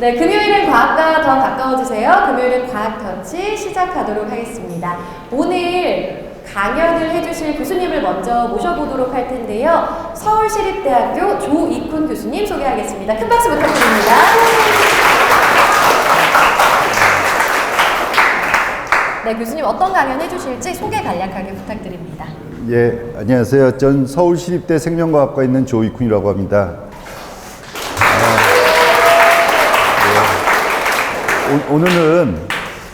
네, 금요일은 과학과 더 가까워지세요. 금요일은 과학터치 시작하도록 하겠습니다. 오늘 강연을 해주실 교수님을 먼저 모셔보도록 할 텐데요. 서울시립대학교 조익훈 교수님 소개하겠습니다. 큰 박수 부탁드립니다. 네, 교수님 어떤 강연 해주실지 소개 간략하게 부탁드립니다. 예, 안녕하세요. 전 서울시립대 생명과학과에 있는 조익훈이라고 합니다. 오늘은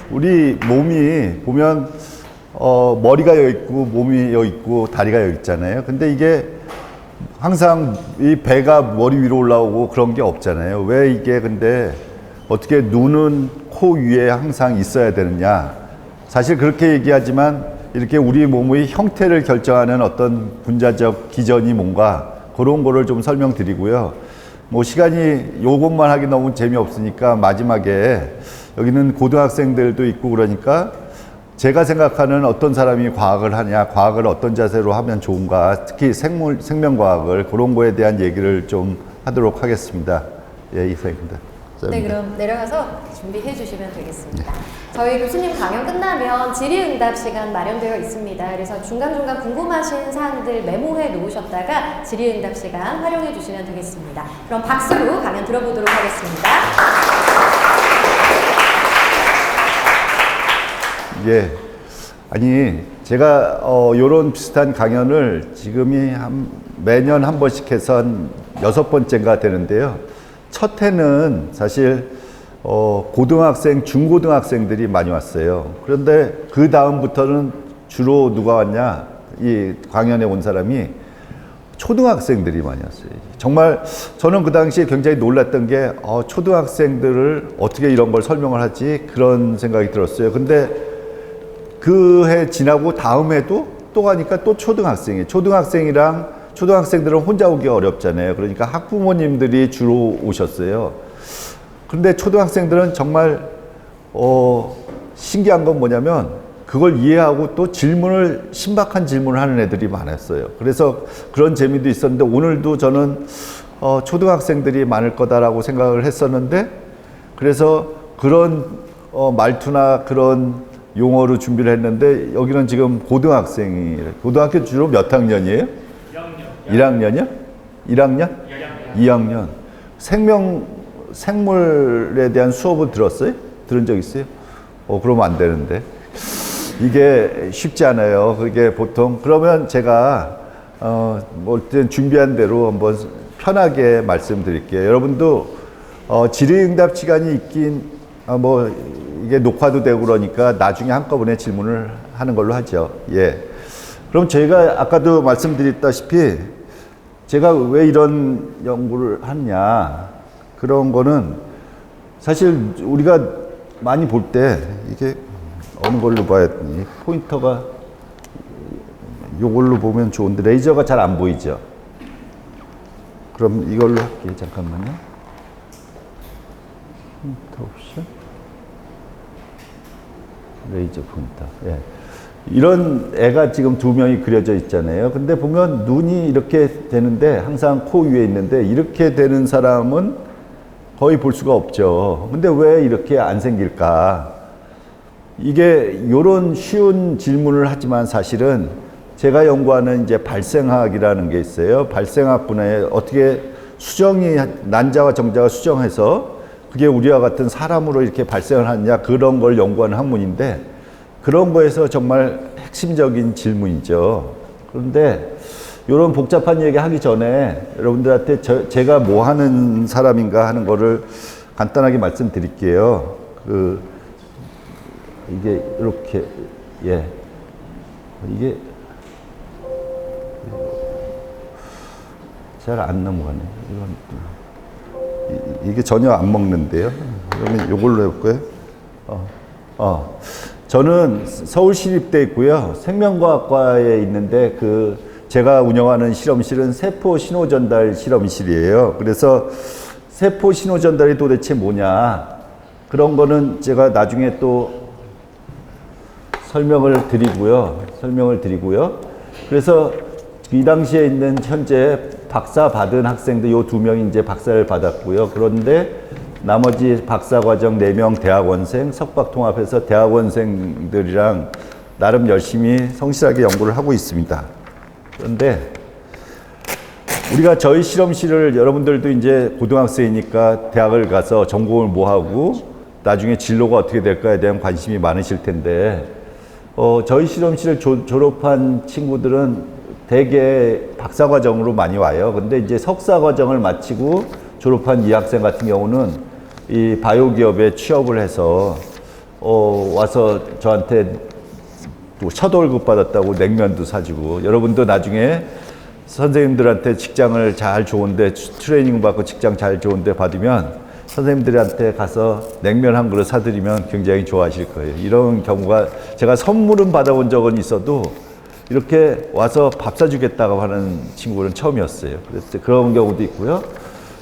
우리 몸이 보면 머리가 여기 있고 몸이 여기 있고 다리가 여기 있잖아요. 근데 이게 항상 이 배가 머리 위로 올라오고 그런 게 없잖아요. 왜 이게 근데 어떻게 눈은 코 위에 항상 있어야 되느냐? 사실 그렇게 얘기하지만 이렇게 우리 몸의 형태를 결정하는 어떤 분자적 기전이 뭔가 그런 거를 좀 설명드리고요. 뭐 시간이 요것만 하기 너무 재미없으니까 마지막에 여기는 고등학생들도 있고 그러니까 제가 생각하는 어떤 사람이 과학을 하냐, 과학을 어떤 자세로 하면 좋은가, 특히 생명과학을 그런 거에 대한 얘기를 좀 하도록 하겠습니다. 예, 이상입니다. 네, 그럼 내려가서 준비해 주시면 되겠습니다. 저희 교수님 강연 끝나면 질의응답 시간 마련되어 있습니다. 그래서 중간중간 궁금하신 사항들 메모해 놓으셨다가 질의응답 시간 활용해 주시면 되겠습니다. 그럼 박수로 강연 들어보도록 하겠습니다. 예. 아니, 제가 요런 비슷한 강연을 지금이 매년 한 번씩 해서 한 6번째인가 되는데요. 첫 해는 사실 고등학생, 중고등학생들이 많이 왔어요. 그런데 그 다음부터는 주로 누가 왔냐? 이 강연에 온 사람이 초등학생들이 많이 왔어요. 정말 저는 그 당시에 굉장히 놀랐던 게 초등학생들을 어떻게 이런 걸 설명을 하지? 그런 생각이 들었어요. 근데 그 해 지나고 다음 해도 또 가니까 또 초등학생이에요. 초등학생들은 혼자 오기 어렵잖아요. 그러니까 학부모님들이 주로 오셨어요. 그런데 초등학생들은 정말 신기한 건 뭐냐면 그걸 이해하고 또 신박한 질문을 하는 애들이 많았어요. 그래서 그런 재미도 있었는데 오늘도 저는 초등학생들이 많을 거다라고 생각을 했었는데 그래서 그런 말투나 그런 용어로 준비를 했는데 여기는 지금 고등학생이에요. 고등학교 주로 몇 학년이에요? 1학년이요? 1학년? 2학년. 생물에 대한 수업을 들었어요? 들은 적 있어요? 그러면 안 되는데. 이게 쉽지 않아요. 그게 보통. 그러면 제가, 준비한 대로 한번 편하게 말씀드릴게요. 여러분도, 질의응답 시간이 있긴, 이게 녹화도 되고 그러니까 나중에 한꺼번에 질문을 하는 걸로 하죠. 예. 그럼 저희가 아까도 말씀드렸다시피 제가 왜 이런 연구를 하냐 그런 거는 사실 우리가 많이 볼 때 이게 어느 걸로 봐야 되니 포인터가 요걸로 보면 좋은데 레이저가 잘 안 보이죠. 그럼 이걸로 할게요. 잠깐만요. 포인터 옵션 레이저 포인터. 예. 이런 애가 지금 2명이 그려져 있잖아요. 근데 보면 눈이 이렇게 되는데 항상 코 위에 있는데 이렇게 되는 사람은 거의 볼 수가 없죠. 근데 왜 이렇게 안 생길까? 이게 요런 쉬운 질문을 하지만 사실은 제가 연구하는 이제 발생학이라는 게 있어요. 발생학 분야에 어떻게 난자와 정자가 수정해서 그게 우리와 같은 사람으로 이렇게 발생을 하느냐 그런 걸 연구하는 학문인데 그런 거에서 정말 핵심적인 질문이죠. 그런데 이런 복잡한 얘기 하기 전에 여러분들한테 제가 뭐 하는 사람인가 하는 거를 간단하게 말씀드릴게요. 이게 이렇게, 예. 이게 잘 안 넘어가네. 이게 전혀 안 먹는데요. 그러면 이걸로 해볼까요? 저는 서울시립대에 있고요. 생명과학과에 있는데 제가 운영하는 실험실은 세포 신호전달 실험실이에요. 그래서 세포 신호전달이 도대체 뭐냐 그런 거는 제가 나중에 또 설명을 드리고요. 그래서 이 당시에 있는 현재 박사 받은 학생들 요 2명이 이제 박사를 받았고요. 그런데 나머지 박사과정 4명 대학원생, 석박통합해서 대학원생들이랑 나름 열심히 성실하게 연구를 하고 있습니다. 그런데 우리가 저희 실험실을 여러분들도 이제 고등학생이니까 대학을 가서 전공을 뭐 하고 나중에 진로가 어떻게 될까에 대한 관심이 많으실 텐데 저희 실험실을 졸업한 친구들은 대개 박사과정으로 많이 와요. 근데 이제 석사과정을 마치고 졸업한 이 학생 같은 경우는 이 바이오 기업에 취업을 해서 와서 저한테 또 첫 월급 받았다고 냉면도 사주고, 여러분도 나중에 선생님들한테 직장을 잘 좋은데 트레이닝 받고 직장 잘 좋은데 받으면 선생님들한테 가서 냉면 한 그릇 사드리면 굉장히 좋아하실 거예요. 이런 경우가 제가 선물은 받아본 적은 있어도 이렇게 와서 밥 사주겠다고 하는 친구는 처음이었어요. 그래서 그런 경우도 있고요.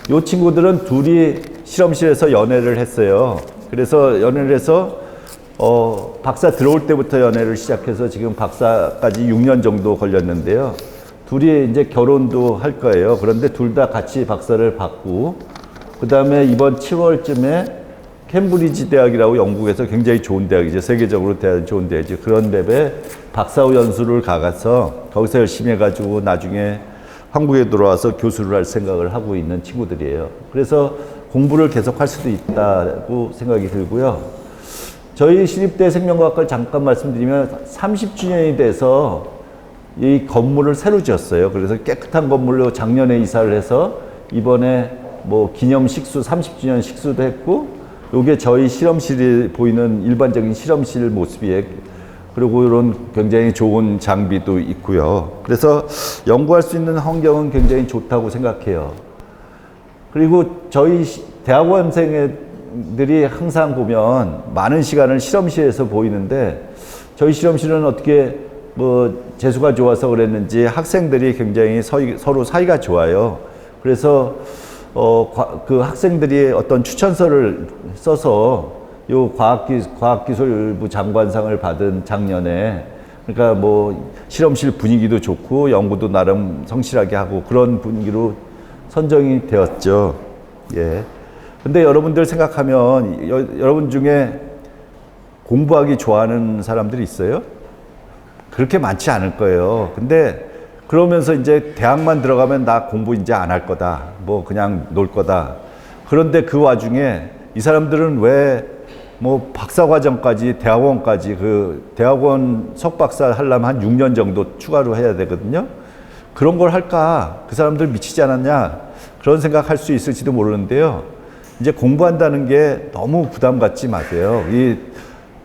이 친구들은 둘이 실험실에서 연애를 했어요. 그래서 연애를 해서 박사 들어올 때부터 연애를 시작해서 지금 박사까지 6년 정도 걸렸는데요. 둘이 이제 결혼도 할 거예요. 그런데 둘 다 같이 박사를 받고, 그 다음에 이번 7월쯤에 캠브리지 대학이라고 영국에서 굉장히 좋은 대학이죠. 세계적으로 좋은 대학이죠. 그런 데에 박사후 연수를 가서 거기서 열심히 해가지고 나중에 한국에 들어와서 교수를 할 생각을 하고 있는 친구들이에요. 그래서 공부를 계속 할 수도 있다고 생각이 들고요. 저희 시립대 생명과학과를 잠깐 말씀드리면 30주년이 돼서 이 건물을 새로 지었어요. 그래서 깨끗한 건물로 작년에 이사를 해서 이번에 뭐 기념 식수 30주년 식수도 했고, 요게 저희 실험실이 보이는 일반적인 실험실 모습이에요. 그리고 이런 굉장히 좋은 장비도 있고요. 그래서 연구할 수 있는 환경은 굉장히 좋다고 생각해요. 그리고 저희 대학원생들이 항상 보면 많은 시간을 실험실에서 보이는데, 저희 실험실은 어떻게 뭐 재수가 좋아서 그랬는지 학생들이 굉장히 서로 사이가 좋아요. 그래서 그 학생들이 어떤 추천서를 써서 요 과학기술부 장관상을 받은 작년에, 그러니까 뭐 실험실 분위기도 좋고 연구도 나름 성실하게 하고 그런 분위기로 선정이 되었죠. 예. 근데 여러분들 생각하면 여러분 중에 공부하기 좋아하는 사람들이 있어요? 그렇게 많지 않을 거예요. 근데 그러면서 이제 대학만 들어가면 나 공부 이제 안 할 거다. 뭐 그냥 놀 거다. 그런데 그 와중에 이 사람들은 왜 뭐 박사과정까지 대학원까지 그 대학원 석박사 하려면 한 6년 정도 추가로 해야 되거든요. 그런 걸 할까? 그 사람들 미치지 않았냐? 그런 생각할 수 있을지도 모르는데요. 이제 공부한다는 게 너무 부담 갖지 마세요. 이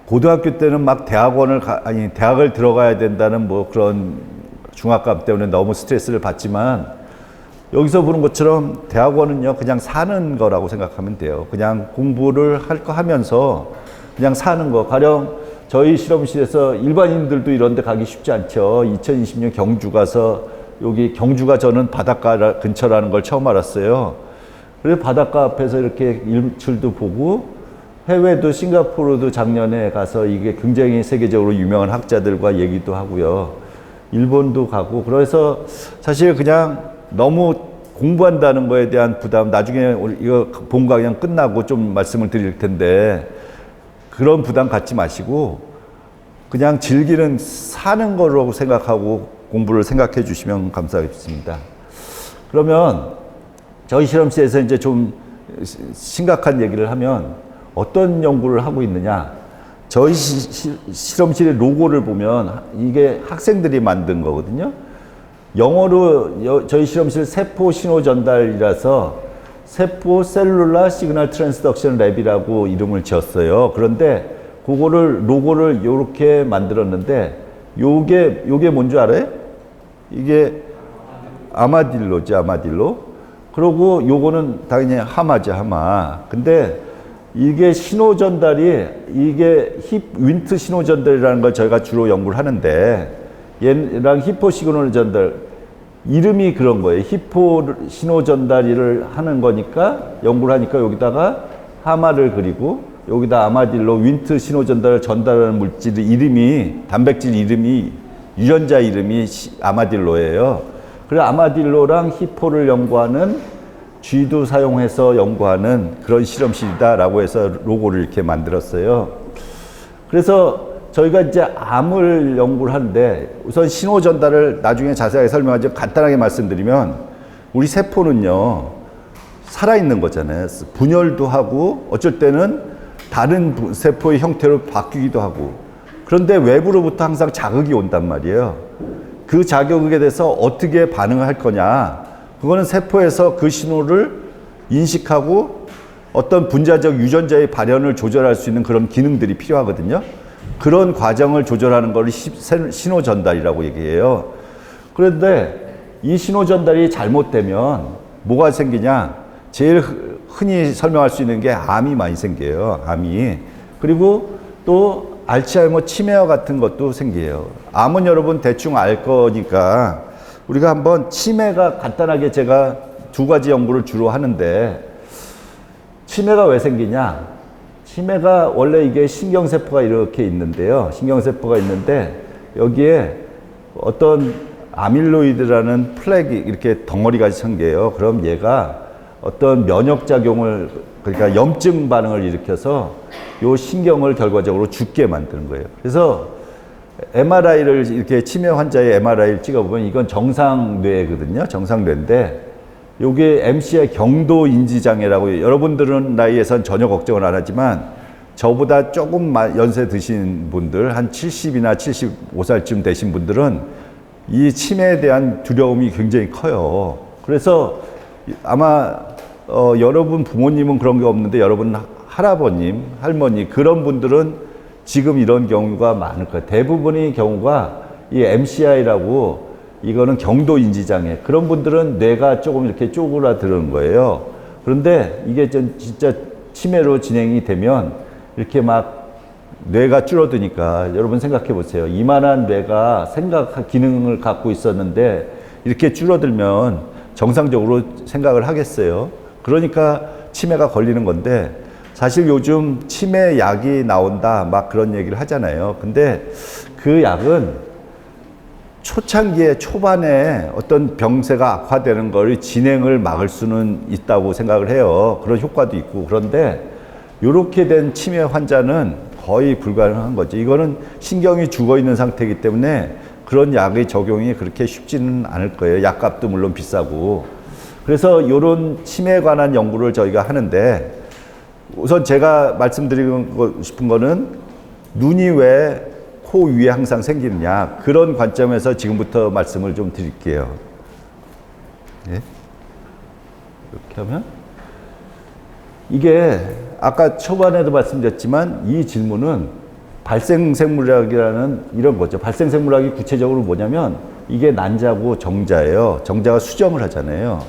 고등학교 때는 막 대학을 들어가야 된다는 뭐 그런 중압감 때문에 너무 스트레스를 받지만, 여기서 보는 것처럼 대학원은요, 그냥 사는 거라고 생각하면 돼요. 그냥 공부를 할 거 하면서 그냥 사는 거. 가령 저희 실험실에서 일반인들도 이런 데 가기 쉽지 않죠. 2020년 경주 가서, 여기 경주가 저는 바닷가 근처라는 걸 처음 알았어요. 그래서 바닷가 앞에서 이렇게 일출도 보고, 해외도 싱가포르도 작년에 가서 이게 굉장히 세계적으로 유명한 학자들과 얘기도 하고요. 일본도 가고, 그래서 사실 그냥 너무 공부한다는 거에 대한 부담, 나중에 이거 본 강연 끝나고 좀 말씀을 드릴 텐데, 그런 부담 갖지 마시고 그냥 즐기는 사는 거라고 생각하고 공부를 생각해 주시면 감사하겠습니다. 그러면 저희 실험실에서 이제 좀 심각한 얘기를 하면 어떤 연구를 하고 있느냐. 저희 실험실의 로고를 보면 이게 학생들이 만든 거거든요. 영어로 저희 실험실 세포 신호 전달이라서 세포 셀룰라 시그널 트랜스덕션 랩이라고 이름을 지었어요. 그런데 그거를 로고를 요렇게 만들었는데, 요게 뭔 줄 알아요? 이게 아마딜로지, 아마딜로. 그리고 요거는 당연히 하마죠, 하마. 근데 이게 신호 전달이, 이게 윈트 신호 전달이라는 걸 저희가 주로 연구를 하는데, 얘랑 히포 시그널 전달, 이름이 그런 거예요. 히포 신호 전달을 하는 거니까, 연구를 하니까 여기다가 하마를 그리고 여기다 아마딜로, 윈트 신호 전달을 전달하는 물질 이름이, 단백질 이름이, 유전자 이름이 아마딜로예요. 그래서 아마딜로랑 히포를 연구하는 쥐도 사용해서 연구하는 그런 실험실이다라고 해서 로고를 이렇게 만들었어요. 그래서 저희가 이제 암을 연구를 하는데 우선 신호 전달을 나중에 자세하게 설명하죠. 간단하게 말씀드리면 우리 세포는요 살아있는 거잖아요. 분열도 하고 어쩔 때는 다른 세포의 형태로 바뀌기도 하고, 그런데 외부로부터 항상 자극이 온단 말이에요. 그 자극에 대해서 어떻게 반응을 할 거냐, 그거는 세포에서 그 신호를 인식하고 어떤 분자적 유전자의 발현을 조절할 수 있는 그런 기능들이 필요하거든요. 그런 과정을 조절하는 걸 신호 전달이라고 얘기해요. 그런데 이 신호 전달이 잘못되면 뭐가 생기냐? 제일 흔히 설명할 수 있는 게 암이 많이 생겨요. 암이. 그리고 또 알츠하이머 치매와 같은 것도 생겨요. 암은 여러분 대충 알 거니까 우리가 한번 치매가 간단하게 제가 두 가지 연구를 주로 하는데, 치매가 왜 생기냐? 치매가 원래 이게 신경세포가 이렇게 있는데요. 신경세포가 있는데 여기에 어떤 아밀로이드라는 플렉이 이렇게 덩어리가 생겨요. 그럼 얘가 어떤 면역작용을, 그러니까 염증 반응을 일으켜서 요 신경을 결과적으로 죽게 만드는 거예요. 그래서 MRI를 이렇게 치매 환자의 MRI를 찍어보면 이건 정상뇌거든요. 정상뇌인데 요게 MCI 경도인지장애라고, 여러분들은 나이에선 전혀 걱정을 안 하지만 저보다 조금 연세 드신 분들, 한 70이나 75살쯤 되신 분들은 이 치매에 대한 두려움이 굉장히 커요. 그래서 아마 여러분 부모님은 그런 게 없는데 여러분 할아버님, 할머니 그런 분들은 지금 이런 경우가 많을 거예요. 대부분의 경우가 이 MCI라고, 이거는 경도인지장애, 그런 분들은 뇌가 조금 이렇게 쪼그라드는 거예요. 그런데 이게 진짜 치매로 진행이 되면 이렇게 막 뇌가 줄어드니까, 여러분 생각해 보세요. 이만한 뇌가 생각 기능을 갖고 있었는데 이렇게 줄어들면 정상적으로 생각을 하겠어요. 그러니까 치매가 걸리는 건데, 사실 요즘 치매 약이 나온다 막 그런 얘기를 하잖아요. 근데 그 약은 초창기에 초반에 어떤 병세가 악화되는 걸 진행을 막을 수는 있다고 생각을 해요. 그런 효과도 있고. 그런데 이렇게 된 치매 환자는 거의 불가능한 거죠. 이거는 신경이 죽어 있는 상태이기 때문에 그런 약의 적용이 그렇게 쉽지는 않을 거예요. 약값도 물론 비싸고. 그래서 이런 치매에 관한 연구를 저희가 하는데, 우선 제가 말씀드리고 싶은 거는 눈이 왜 코 위에 항상 생기느냐, 그런 관점에서 지금부터 말씀을 좀 드릴게요. 예? 이렇게 하면 이게 아까 초반에도 말씀드렸지만 이 질문은 발생생물학이라는 이런 거죠. 발생생물학이 구체적으로 뭐냐면 이게 난자고 정자예요. 정자가 수정을 하잖아요.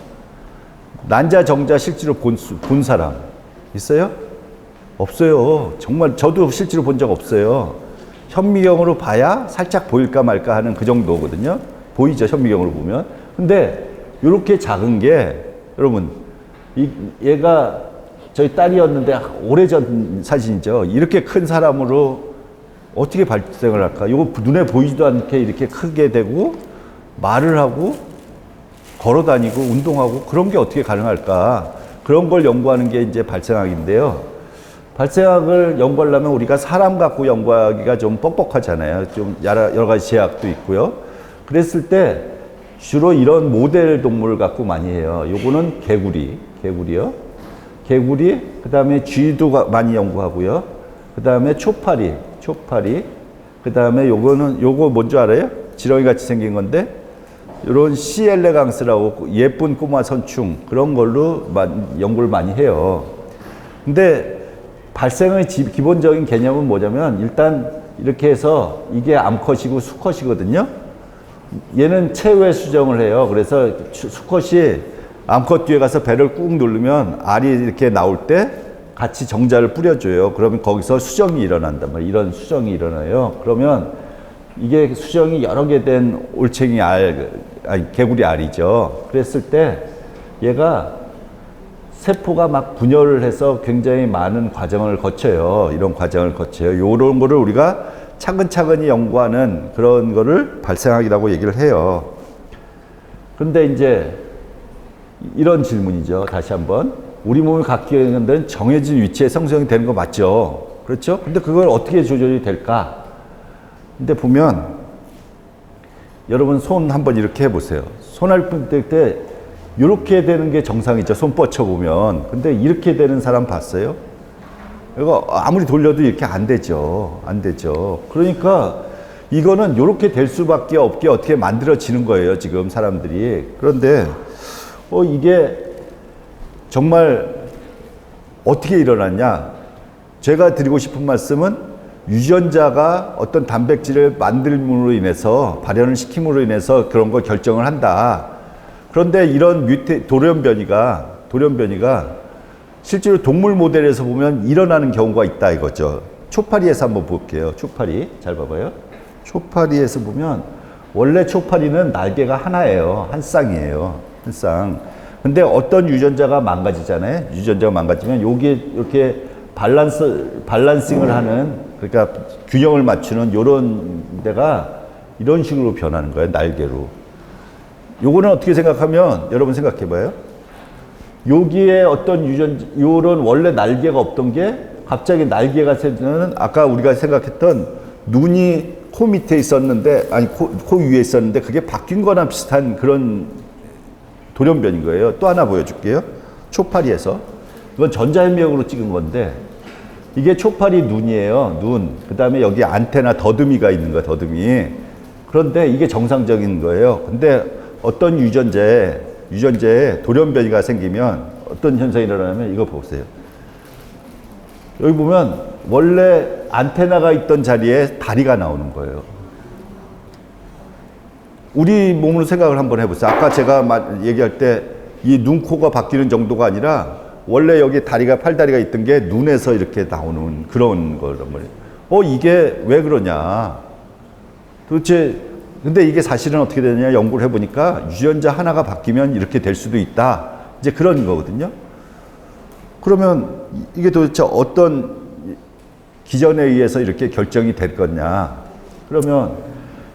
난자, 정자 실제로 본 사람 있어요? 없어요. 정말 저도 실제로 본 적 없어요. 현미경으로 봐야 살짝 보일까 말까 하는 그 정도거든요. 보이죠, 현미경으로 보면. 근데 이렇게 작은 게, 여러분, 얘가 저희 딸이었는데 오래전 사진이죠. 이렇게 큰 사람으로 어떻게 발생을 할까? 이거 눈에 보이지도 않게 이렇게 크게 되고 말을 하고 걸어 다니고 운동하고 그런 게 어떻게 가능할까? 그런 걸 연구하는 게 이제 발생학인데요. 발생학을 연구하려면 우리가 사람 갖고 연구하기가 좀 뻑뻑하잖아요. 좀 여러 가지 제약도 있고요. 그랬을 때 주로 이런 모델 동물을 갖고 많이 해요. 요거는 개구리요. 개구리, 그 다음에 쥐도 많이 연구하고요. 그 다음에 초파리, 그 다음에 요거 뭔지 알아요? 지렁이 같이 생긴 건데, 요런 C 엘레강스라고 예쁜 꼬마 선충, 그런 걸로 연구를 많이 해요. 근데 발생의 기본적인 개념은 뭐냐면, 일단 이렇게 해서 이게 암컷이고 수컷이거든요. 얘는 체외 수정을 해요. 그래서 수컷이 암컷 뒤에 가서 배를 꾹 누르면 알이 이렇게 나올 때 같이 정자를 뿌려줘요. 그러면 거기서 수정이 일어난단 말이에요. 이런 수정이 일어나요. 그러면 이게 수정이 여러 개 된 올챙이 개구리 알이죠. 그랬을 때 얘가 세포가 막 분열을 해서 굉장히 많은 과정을 거쳐요. 이런 과정을 거쳐요. 이런 거를 우리가 차근차근히 연구하는 그런 거를 발생학이라고 얘기를 해요. 그런데 이제 이런 질문이죠. 다시 한번. 우리 몸이 갖게 되는 정해진 위치에 성성이 되는 거 맞죠? 그렇죠? 근데 그걸 어떻게 조절이 될까? 근데 보면 여러분 손 한번 이렇게 해보세요. 손할 때 이렇게 되는 게 정상이죠. 손 뻗쳐보면. 근데 이렇게 되는 사람 봤어요? 이거 아무리 돌려도 이렇게 안 되죠. 안 되죠. 그러니까 이거는 이렇게 될 수밖에 없게 어떻게 만들어지는 거예요. 지금 사람들이. 그런데 이게 정말 어떻게 일어났냐? 제가 드리고 싶은 말씀은 유전자가 어떤 단백질을 만들므로 인해서 발현을 시킴으로 인해서 그런 걸 결정을 한다. 그런데 이런 돌연변이가 실제로 동물 모델에서 보면 일어나는 경우가 있다 이거죠. 초파리에서 한번 볼게요. 초파리 잘 봐봐요. 초파리에서 보면 원래 초파리는 날개가 하나예요. 한 쌍이에요. 한 쌍. 근데 어떤 유전자가 망가지잖아요. 유전자가 망가지면 여기에 이렇게 밸런싱을 하는, 그러니까 균형을 맞추는 요런 데가 이런 식으로 변하는 거예요. 날개로. 요거는 어떻게 생각하면 여러분 생각해 봐요. 여기에 어떤 요런 원래 날개가 없던 게 갑자기 날개가 생기는, 아까 우리가 생각했던 눈이 코 밑에 있었는데, 아니 코 위에 있었는데 그게 바뀐 거나 비슷한 그런 돌연변인 거예요. 또 하나 보여줄게요. 초파리에서. 이건 전자현미경으로 찍은 건데 이게 초파리 눈이에요. 눈. 그 다음에 여기 안테나 더듬이가 있는 거야. 더듬이. 그런데 이게 정상적인 거예요. 근데 어떤 유전자에 돌연변이가 생기면 어떤 현상이 일어나면 이거 보세요. 여기 보면 원래 안테나가 있던 자리에 다리가 나오는 거예요. 우리 몸으로 생각을 한번 해보세요. 아까 제가 얘기할 때 이 눈, 코가 바뀌는 정도가 아니라 원래 여기 팔다리가 있던 게 눈에서 이렇게 나오는 그런 거란 말이에요. 이게 왜 그러냐. 도대체, 근데 이게 사실은 어떻게 되느냐 연구를 해보니까 유전자 하나가 바뀌면 이렇게 될 수도 있다. 이제 그런 거거든요. 그러면 이게 도대체 어떤 기전에 의해서 이렇게 결정이 될 거냐. 그러면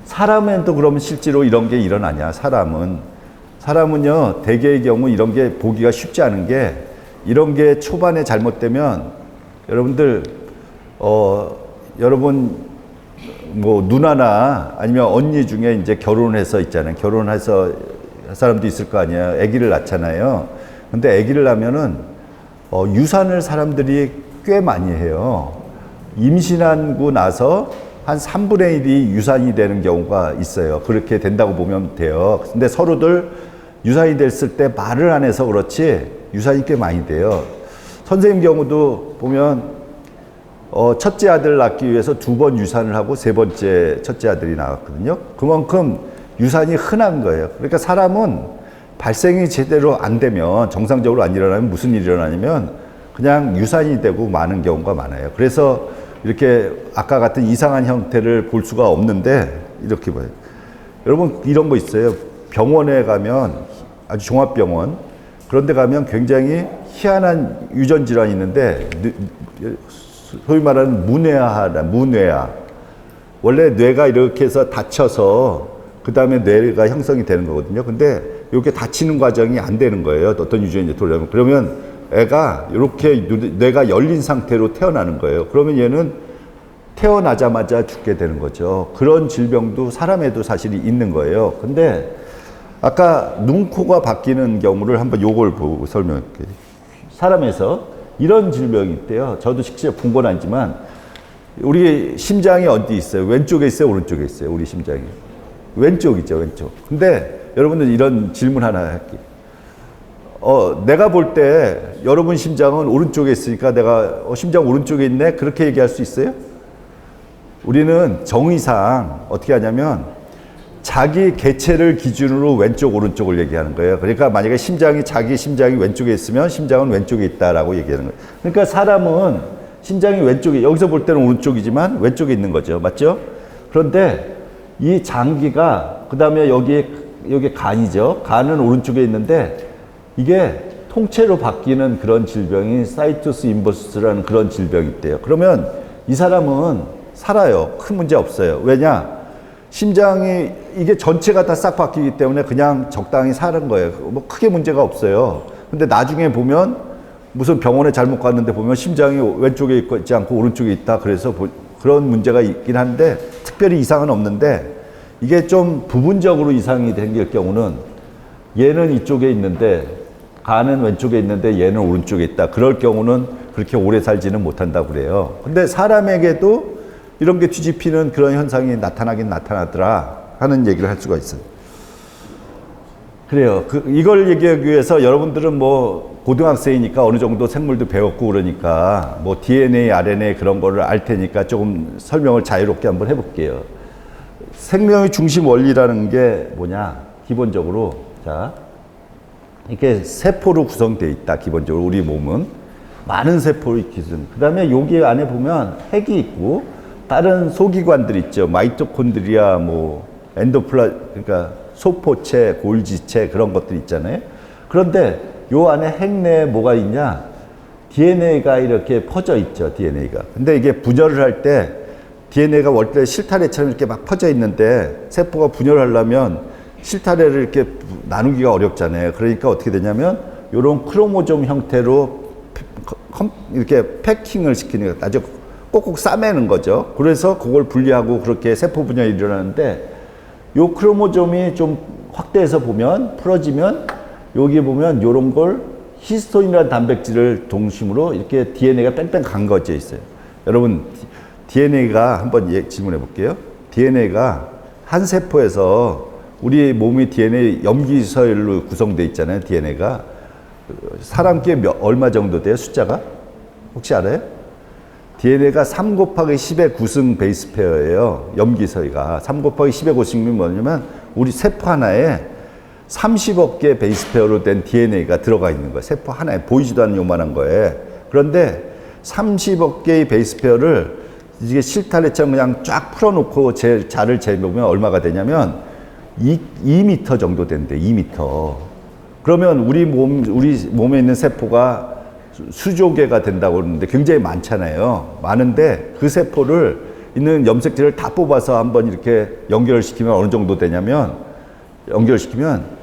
사람은 또 그러면 실제로 이런 게 일어나냐. 사람은요 대개의 경우 이런 게 보기가 쉽지 않은 게, 이런 게 초반에 잘못되면 여러분들 여러분 뭐 누나나 아니면 언니 중에 이제 결혼해서 있잖아요. 결혼해서 사람도 있을 거 아니에요. 아기를 낳잖아요. 근데 아기를 낳으면은 유산을 사람들이 꽤 많이 해요. 임신하고 나서 한 3분의 1이 유산이 되는 경우가 있어요. 그렇게 된다고 보면 돼요. 근데 서로들 유산이 됐을 때 말을 안 해서 그렇지 유산이 꽤 많이 돼요. 선생님 경우도 보면 첫째 아들 낳기 위해서 2번 유산을 하고 3번째 첫째 아들이 나왔거든요. 그만큼 유산이 흔한 거예요. 그러니까 사람은 발생이 제대로 안 되면, 정상적으로 안 일어나면 무슨 일이 일어나냐면 그냥 유산이 되고 마는 경우가 많아요. 그래서 이렇게 아까 같은 이상한 형태를 볼 수가 없는데 이렇게 봐요. 여러분 이런 거 있어요. 병원에 가면, 아주 종합병원 그런 데 가면 굉장히 희한한 유전 질환이 있는데 소위 말하는 문뇌아. 원래 뇌가 이렇게 해서 다쳐서 그 다음에 뇌가 형성이 되는 거거든요. 근데 이렇게 다치는 과정이 안 되는 거예요. 어떤 유전이 돌아오면. 그러면 애가 이렇게 뇌가 열린 상태로 태어나는 거예요. 그러면 얘는 태어나자마자 죽게 되는 거죠. 그런 질병도 사람에도 사실이 있는 거예요. 근데 아까 눈, 코가 바뀌는 경우를 한번 요걸 보고 설명할게요. 사람에서 이런 질병이 있대요. 저도 직접 본 건 아니지만 우리 심장이 어디 있어요? 왼쪽에 있어요? 오른쪽에 있어요? 우리 심장이. 왼쪽이죠, 왼쪽. 근데 여러분들 이런 질문 하나 할게요. 내가 볼 때 여러분 심장은 오른쪽에 있으니까 내가 심장 오른쪽에 있네? 그렇게 얘기할 수 있어요? 우리는 정의상 어떻게 하냐면 자기 개체를 기준으로 왼쪽, 오른쪽을 얘기하는 거예요. 그러니까 만약에 자기 심장이 왼쪽에 있으면 심장은 왼쪽에 있다라고 얘기하는 거예요. 그러니까 사람은 심장이 왼쪽에, 여기서 볼 때는 오른쪽이지만 왼쪽에 있는 거죠. 맞죠? 그런데 이 장기가, 그 다음에 여기 간이죠. 간은 오른쪽에 있는데 이게 통째로 바뀌는 그런 질병이 사이투스 인버스라는 그런 질병이 있대요. 그러면 이 사람은 살아요. 큰 문제 없어요. 왜냐? 심장이 이게 전체가 다 싹 바뀌기 때문에 그냥 적당히 사는 거예요. 뭐 크게 문제가 없어요. 근데 나중에 보면 무슨 병원에 잘못 갔는데 보면 심장이 왼쪽에 있지 않고 오른쪽에 있다. 그래서 그런 문제가 있긴 한데 특별히 이상은 없는데 이게 좀 부분적으로 이상이 생길 경우는 얘는 이쪽에 있는데 간은 왼쪽에 있는데 얘는 오른쪽에 있다. 그럴 경우는 그렇게 오래 살지는 못한다고 그래요. 근데 사람에게도 이런 게 뒤집히는 그런 현상이 나타나긴 나타나더라 하는 얘기를 할 수가 있어요. 그래요. 이걸 얘기하기 위해서 여러분들은 뭐 고등학생이니까 어느 정도 생물도 배웠고 그러니까 뭐 DNA, RNA 그런 거를 알 테니까 조금 설명을 자유롭게 한번 해볼게요. 생명의 중심 원리라는 게 뭐냐? 기본적으로 자 이렇게 세포로 구성되어 있다. 기본적으로 우리 몸은 많은 세포의 기준. 그 다음에 여기 안에 보면 핵이 있고 다른 소기관들 있죠. 마이토콘드리아, 뭐 그러니까 소포체, 골지체 그런 것들 있잖아요. 그런데 요 안에 핵 내에 뭐가 있냐? DNA가 이렇게 퍼져 있죠. DNA가. 근데 이게 분열을 할 때 DNA가 원래 실타래처럼 이렇게 막 퍼져 있는데 세포가 분열하려면 실타래를 이렇게 나누기가 어렵잖아요. 그러니까 어떻게 되냐면 요런 크로모좀 형태로 이렇게 패킹을 시키는 거 아주 꼭꼭 싸매는 거죠. 그래서 그걸 분리하고 그렇게 세포 분열이 일어나는데 요 크로모좀이 좀 확대해서 보면 풀어지면 여기 보면 요런 걸 히스토닌이라는 단백질을 중심으로 이렇게 DNA가 뺑뺑 감겨져 있어요. 여러분 DNA가 한번 질문해 볼게요. DNA가 한 세포에서 우리 몸이 DNA 염기서열로 구성되어 있잖아요. DNA가 사람께 얼마 정도 돼요? 숫자가? 혹시 알아요? DNA가 3 곱하기 10의 9승 베이스 페어예요. 염기서열가 3 곱하기 10의 9승이 뭐냐면 우리 세포 하나에 30억 개 베이스 페어로 된 DNA가 들어가 있는 거예요. 세포 하나에 보이지도 않는 요만한 거에. 그런데 30억 개의 베이스 페어를 이게 실타래처럼 그냥 쫙 풀어놓고 자를 재보면 얼마가 되냐면 2m 정도 된대. 2m. 그러면 우리 몸에 있는 세포가 수조 개가 된다고 그러는데 굉장히 많잖아요. 많은데 그 세포를 있는 염색체를 다 뽑아서 한번 이렇게 연결을 시키면 어느 정도 되냐면 연결시키면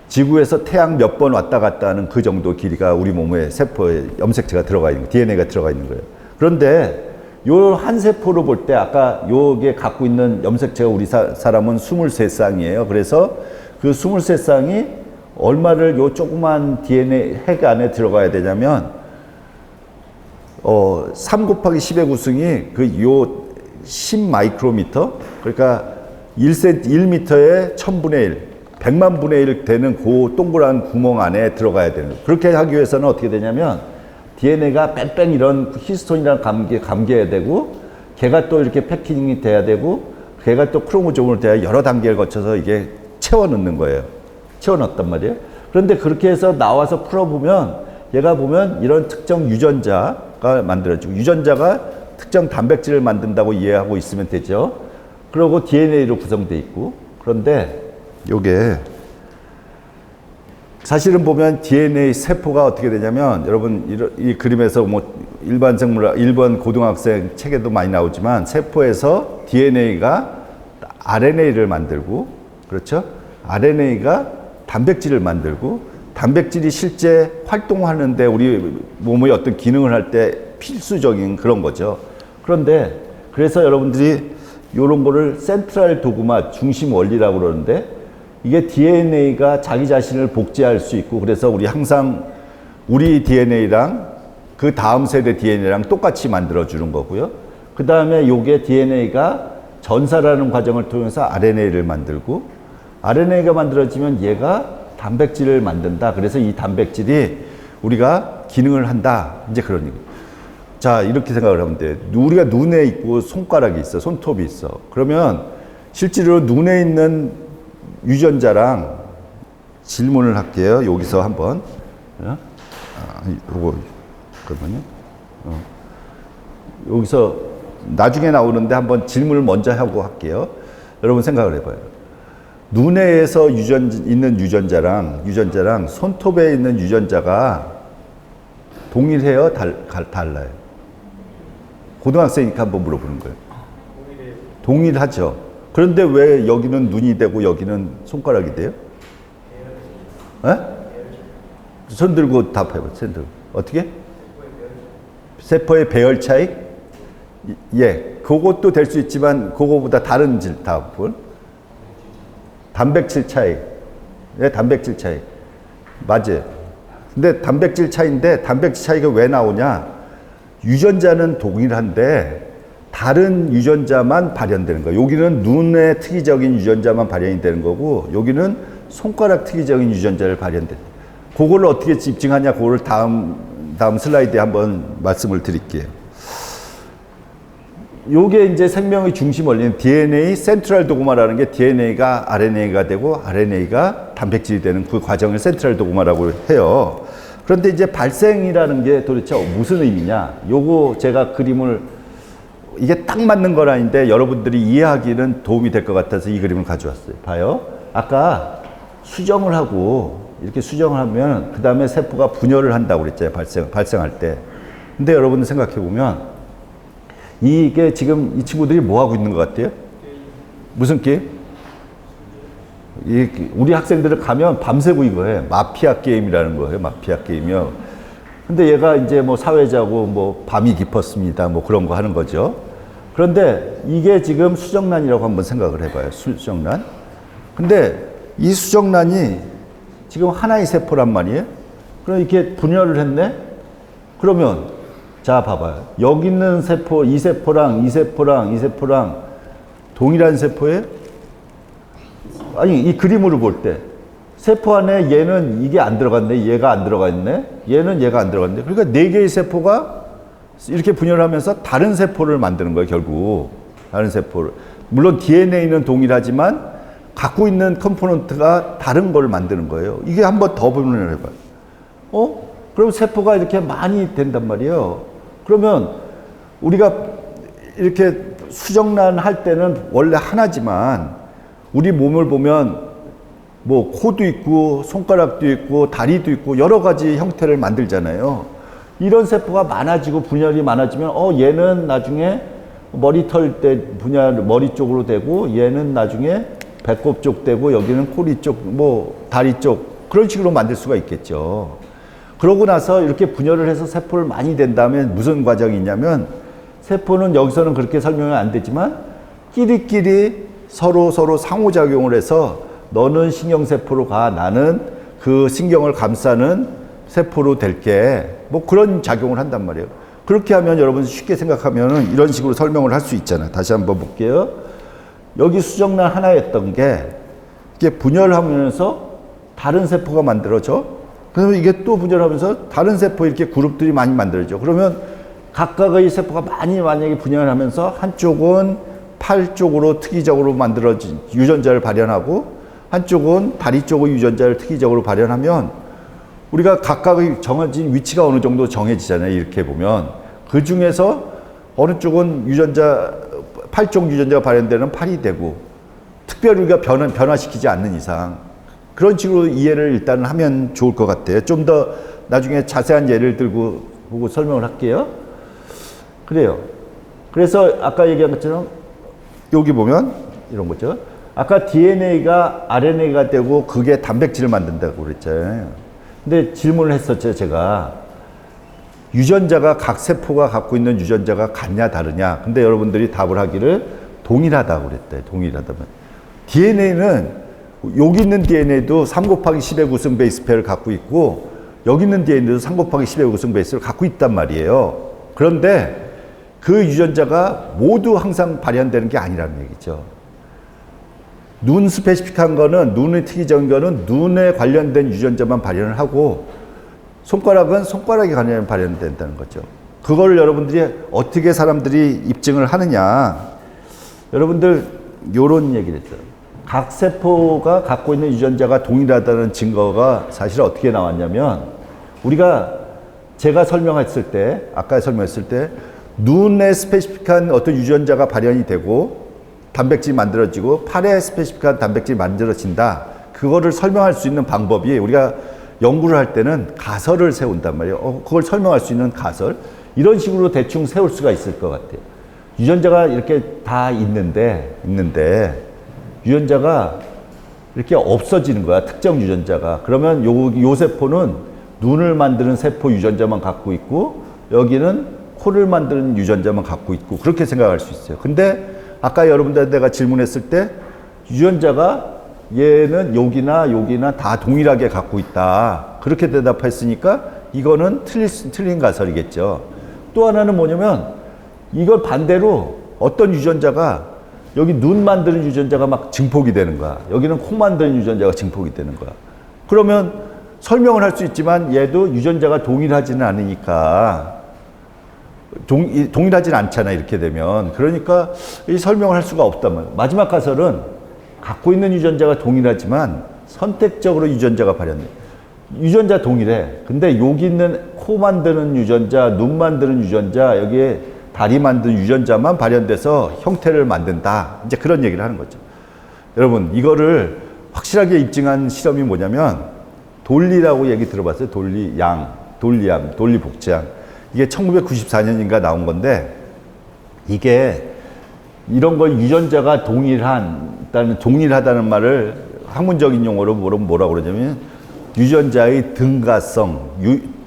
지구에서 태양 몇 번 왔다 갔다 하는 그 정도 길이가 우리 몸에 세포에 염색체가 들어가 있는 거예요. DNA가 들어가 있는 거예요. 그런데 요 한 세포로 볼 때 아까 요게 갖고 있는 염색체가 우리 사람은 23쌍이에요. 그래서 그 23쌍이 얼마를 요 조그만 DNA 핵 안에 들어가야 되냐면 3 곱하기 10의 9승이 그 요 10 마이크로미터 그러니까 1m에 1000분의 1 100만 분의 1 되는 그 동그란 구멍 안에 들어가야 되는 거예요. 그렇게 하기 위해서는 어떻게 되냐면 DNA가 뺑뺑 이런 히스톤이랑 감겨야 되고 걔가 또 이렇게 패키징이 돼야 되고 걔가 또 크로모좀으로 돼야 여러 단계를 거쳐서 이게 채워 넣는 거예요. 채워 넣었단 말이에요. 그런데 그렇게 해서 나와서 풀어보면 얘가 보면 이런 특정 유전자가 만들어지고 유전자가 특정 단백질을 만든다고 이해하고 있으면 되죠. 그리고 DNA로 구성되어 있고 그런데 요게 사실은 보면 DNA 세포가 어떻게 되냐면 여러분 이 그림에서 뭐 일반 고등학생 책에도 많이 나오지만 세포에서 DNA가 RNA를 만들고 그렇죠? RNA가 단백질을 만들고 단백질이 실제 활동하는데 우리 몸의 어떤 기능을 할 때 필수적인 그런 거죠. 그런데 그래서 여러분들이 이런 거를 센트럴 도그마 중심 원리라고 그러는데 이게 DNA가 자기 자신을 복제할 수 있고 그래서 우리 항상 우리 DNA랑 그 다음 세대 DNA랑 똑같이 만들어 주는 거고요. 그 다음에 요게 DNA가 전사라는 과정을 통해서 RNA를 만들고 RNA가 만들어지면 얘가 단백질을 만든다. 그래서 이 단백질이 우리가 기능을 한다. 이제 그런 얘기. 자, 이렇게 생각을 하면 돼. 우리가 눈에 있고 손가락이 있어. 손톱이 있어. 그러면 실제로 눈에 있는 유전자랑 질문을 할게요. 여기서 한번. 요거, 잠깐만요. 여기서 나중에 나오는데 한번 질문을 먼저 하고 할게요. 여러분 생각을 해봐요. 눈에서 있는 유전자랑 손톱에 있는 유전자가 동일해요? 달라요? 고등학생이니까 한번 물어보는 거예요. 동일하죠. 그런데 왜 여기는 눈이 되고 여기는 손가락이 돼요? 에? 손 들고 답해봐. 손 들고. 어떻게? 세포의 배열 차이? 예, 그것도 될 수 있지만 그거보다 다른 답은 단백질 차이. 예, 단백질 차이. 맞아요. 근데 단백질 차이인데 단백질 차이가 왜 나오냐? 유전자는 동일한데 다른 유전자만 발현되는 거예요. 여기는 눈의 특이적인 유전자만 발현이 되는 거고 여기는 손가락 특이적인 유전자를 발현돼. 그걸 어떻게 입증하냐? 그걸 다음 슬라이드에 한번 말씀을 드릴게요. 요게 이제 생명의 중심 원리는 DNA 센트럴 도그마라는 게 DNA가 RNA가 되고 RNA가 단백질이 되는 그 과정을 센트럴 도그마라고 해요. 그런데 이제 발생이라는 게 도대체 무슨 의미냐? 요거 제가 그림을 이게 딱 맞는 건 아닌데 여러분들이 이해하기는 도움이 될 것 같아서 이 그림을 가져왔어요. 봐요. 아까 수정을 하고 이렇게 수정을 하면 그 다음에 세포가 분열을 한다고 그랬잖아요. 발생할 때. 근데 여러분들 생각해 보면 이게 지금 이 친구들이 뭐 하고 있는 것 같아요? 무슨 게임? 우리 학생들을 가면 밤새고 이거 해. 마피아 게임이라는 거예요. 마피아 게임이요. 근데 얘가 이제 뭐 사회자고 뭐 밤이 깊었습니다. 뭐 그런 거 하는 거죠. 그런데 이게 지금 수정란이라고 한번 생각을 해봐요. 수정란. 근데 이 수정란이 지금 하나의 세포란 말이에요. 그럼 이렇게 분열을 했네? 그러면 자 봐봐요. 여기 있는 세포, 이 세포랑 이 세포랑 이 세포랑 동일한 세포예요? 아니 이 그림으로 볼 때 세포 안에 얘는 이게 안 들어갔네, 얘가 안 들어가 있네, 얘는 얘가 안 들어갔네. 그러니까 네 개의 세포가 이렇게 분열하면서 다른 세포를 만드는 거예요. 결국 다른 세포를. 물론 DNA는 동일하지만 갖고 있는 컴포넌트가 다른 걸 만드는 거예요. 이게 한번 더 분열을 해봐요. 그럼 세포가 이렇게 많이 된단 말이에요. 그러면 우리가 이렇게 수정란 할 때는 원래 하나지만 우리 몸을 보면 뭐 코도 있고 손가락도 있고 다리도 있고 여러 가지 형태를 만들잖아요. 이런 세포가 많아지고 분열이 많아지면 얘는 나중에 머리털 때 분열 머리 쪽으로 되고 얘는 나중에 배꼽 쪽 되고 여기는 꼬리 쪽 뭐 다리 쪽 그런 식으로 만들 수가 있겠죠. 그러고 나서 이렇게 분열을 해서 세포를 많이 된 다음에 무슨 과정이 있냐면 세포는 여기서는 그렇게 설명이 안 되지만 끼리끼리 서로 상호작용을 해서 너는 신경세포로 가, 나는 그 신경을 감싸는 세포로 될게 뭐 그런 작용을 한단 말이에요. 그렇게 하면 여러분 쉽게 생각하면 이런 식으로 설명을 할 수 있잖아요. 다시 한번 볼게요. 여기 수정란 하나였던 게 이게 분열하면서 다른 세포가 만들어져. 그러면 이게 또 분열하면서 다른 세포 이렇게 그룹들이 많이 만들어져. 그러면 각각의 세포가 만약에 분열을 하면서 한쪽은 팔 쪽으로 특이적으로 만들어진 유전자를 발현하고 한쪽은 다리 쪽의 유전자를 특이적으로 발현하면 우리가 각각의 정해진 위치가 어느 정도 정해지잖아요. 이렇게 보면 그 중에서 어느 쪽은 팔 쪽 유전자가 발현되는 팔이 되고 특별히 우리가 변화시키지 않는 이상 그런 식으로 이해를 일단 하면 좋을 것 같아요. 좀 더 나중에 자세한 예를 들고 보고 설명을 할게요. 그래요. 그래서 아까 얘기한 것처럼 여기 보면 이런 거죠. 아까 DNA가 RNA가 되고 그게 단백질을 만든다고 그랬잖아요. 근데 질문을 했었죠, 제가. 유전자가 각 세포가 갖고 있는 유전자가 같냐 다르냐. 근데 여러분들이 답을 하기를 동일하다고 그랬대요. 동일하다면. DNA는 여기 있는 DNA도 3 곱하기 10의 구성 베이스 페어를 갖고 있고 여기 있는 DNA도 3 곱하기 10의 구성 베이스를 갖고 있단 말이에요. 그런데 그 유전자가 모두 항상 발현되는 게 아니라는 얘기죠. 눈 스페시픽한 거는, 눈의 특이적인 거는 눈에 관련된 유전자만 발현을 하고 손가락은 손가락에 관련 발현된다는 거죠. 그걸 여러분들이 어떻게 사람들이 입증을 하느냐. 여러분들 요런 얘기를 했어요. 각 세포가 갖고 있는 유전자가 동일하다는 증거가 사실 어떻게 나왔냐면 제가 설명했을 때, 아까 설명했을 때 눈에 스페시픽한 어떤 유전자가 발현이 되고 단백질이 만들어지고 팔에 스페시픽한 단백질이 만들어진다. 그거를 설명할 수 있는 방법이 우리가 연구를 할 때는 가설을 세운단 말이에요. 그걸 설명할 수 있는 가설. 이런 식으로 대충 세울 수가 있을 것 같아요. 유전자가 이렇게 다 있는데 유전자가 이렇게 없어지는 거야. 특정 유전자가. 그러면 요 세포는 눈을 만드는 세포 유전자만 갖고 있고 여기는 코를 만드는 유전자만 갖고 있고 그렇게 생각할 수 있어요. 근데 아까 여러분들한테 내가 질문했을 때 유전자가 얘는 여기나 다 동일하게 갖고 있다. 그렇게 대답했으니까 이거는 틀린 가설이겠죠. 또 하나는 뭐냐면 이걸 반대로 어떤 유전자가 여기 눈 만드는 유전자가 막 증폭이 되는 거야. 여기는 코 만드는 유전자가 증폭이 되는 거야. 그러면 설명을 할 수 있지만 얘도 유전자가 동일하지는 않으니까 동일하진 않잖아 이렇게 되면. 그러니까 이 설명을 할 수가 없단 말이야. 마지막 가설은 갖고 있는 유전자가 동일하지만 선택적으로 유전자가 발현돼. 유전자 동일해. 근데 여기 있는 코 만드는 유전자, 눈 만드는 유전자, 여기에 다리 만드는 유전자만 발현돼서 형태를 만든다. 이제 그런 얘기를 하는 거죠. 여러분, 이거를 확실하게 입증한 실험이 뭐냐면 돌리라고 얘기 들어봤어요? 돌리양, 돌리복제양. 이게 1994년인가 나온 건데 이게 이런 걸 유전자가 동일하다는 말을 학문적인 용어로 뭐라고 그러냐면 유전자의 등가성,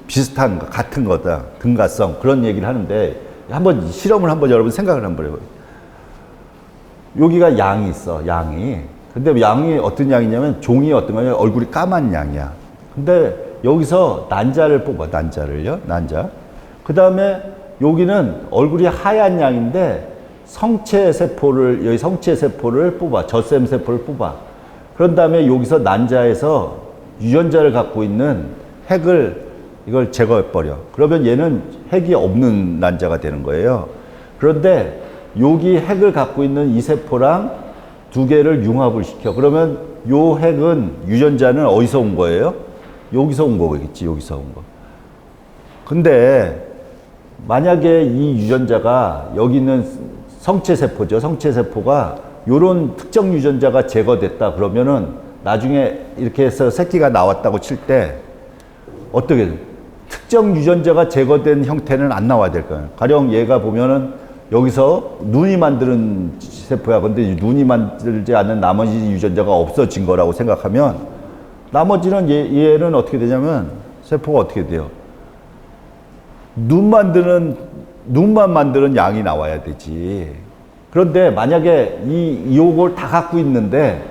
비슷한 거, 같은 거다. 등가성. 그런 얘기를 하는데 한번 실험을 한번 여러분 생각을 한번 해봐요. 여기가 양이 있어, 양이. 근데 양이 어떤 양이냐면 종이 어떤 거냐면 얼굴이 까만 양이야. 근데 여기서 난자를 뽑아, 난자를요, 난자. 그 다음에 여기는 얼굴이 하얀 양인데 여기 성체 세포를 뽑아, 젖샘 세포를 뽑아. 그런 다음에 여기서 난자에서 유전자를 갖고 있는 핵을 이걸 제거해버려. 그러면 얘는 핵이 없는 난자가 되는 거예요. 그런데 여기 핵을 갖고 있는 이 세포랑 두 개를 융합을 시켜. 그러면 요 핵은, 유전자는 어디서 온 거예요? 여기서 온 거겠지, 여기서 온 거. 근데 만약에 이 유전자가 여기 있는 성체세포죠. 성체세포가 요런 특정 유전자가 제거됐다 그러면은 나중에 이렇게 해서 새끼가 나왔다고 칠 때 어떻게 돼? 특정 유전자가 제거된 형태는 안 나와야 될 거예요. 가령 얘가 보면은 여기서 눈이 만드는 세포야. 근데 눈이 만들지 않는 나머지 유전자가 없어진 거라고 생각하면 나머지는 얘는 어떻게 되냐면 세포가 어떻게 돼요? 눈만 만드는 양이 나와야 되지. 그런데 만약에 요걸 다 갖고 있는데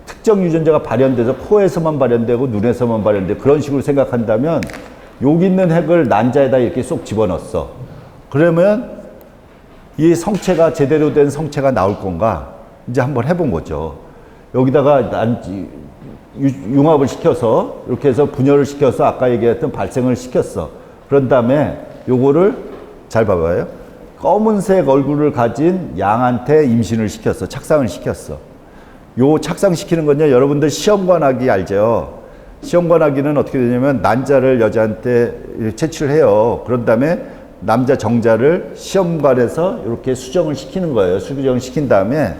특정 유전자가 발현돼서 코에서만 발현되고 눈에서만 발현되고 그런 식으로 생각한다면 여기 있는 핵을 난자에다 이렇게 쏙 집어넣었어. 그러면 이 성체가 제대로 된 성체가 나올 건가? 이제 한번 해본 거죠. 여기다가 융합을 시켜서 이렇게 해서 분열을 시켜서 아까 얘기했던 발생을 시켰어. 그런 다음에 요거를 잘 봐봐요. 검은색 얼굴을 가진 양한테 임신을 시켰어. 착상을 시켰어. 요 착상시키는 건요, 여러분들 시험관아기 알죠? 시험관아기는 어떻게 되냐면 난자를 여자한테 채취를 해요. 그런 다음에 남자 정자를 시험관에서 이렇게 수정을 시키는 거예요. 수정을 시킨 다음에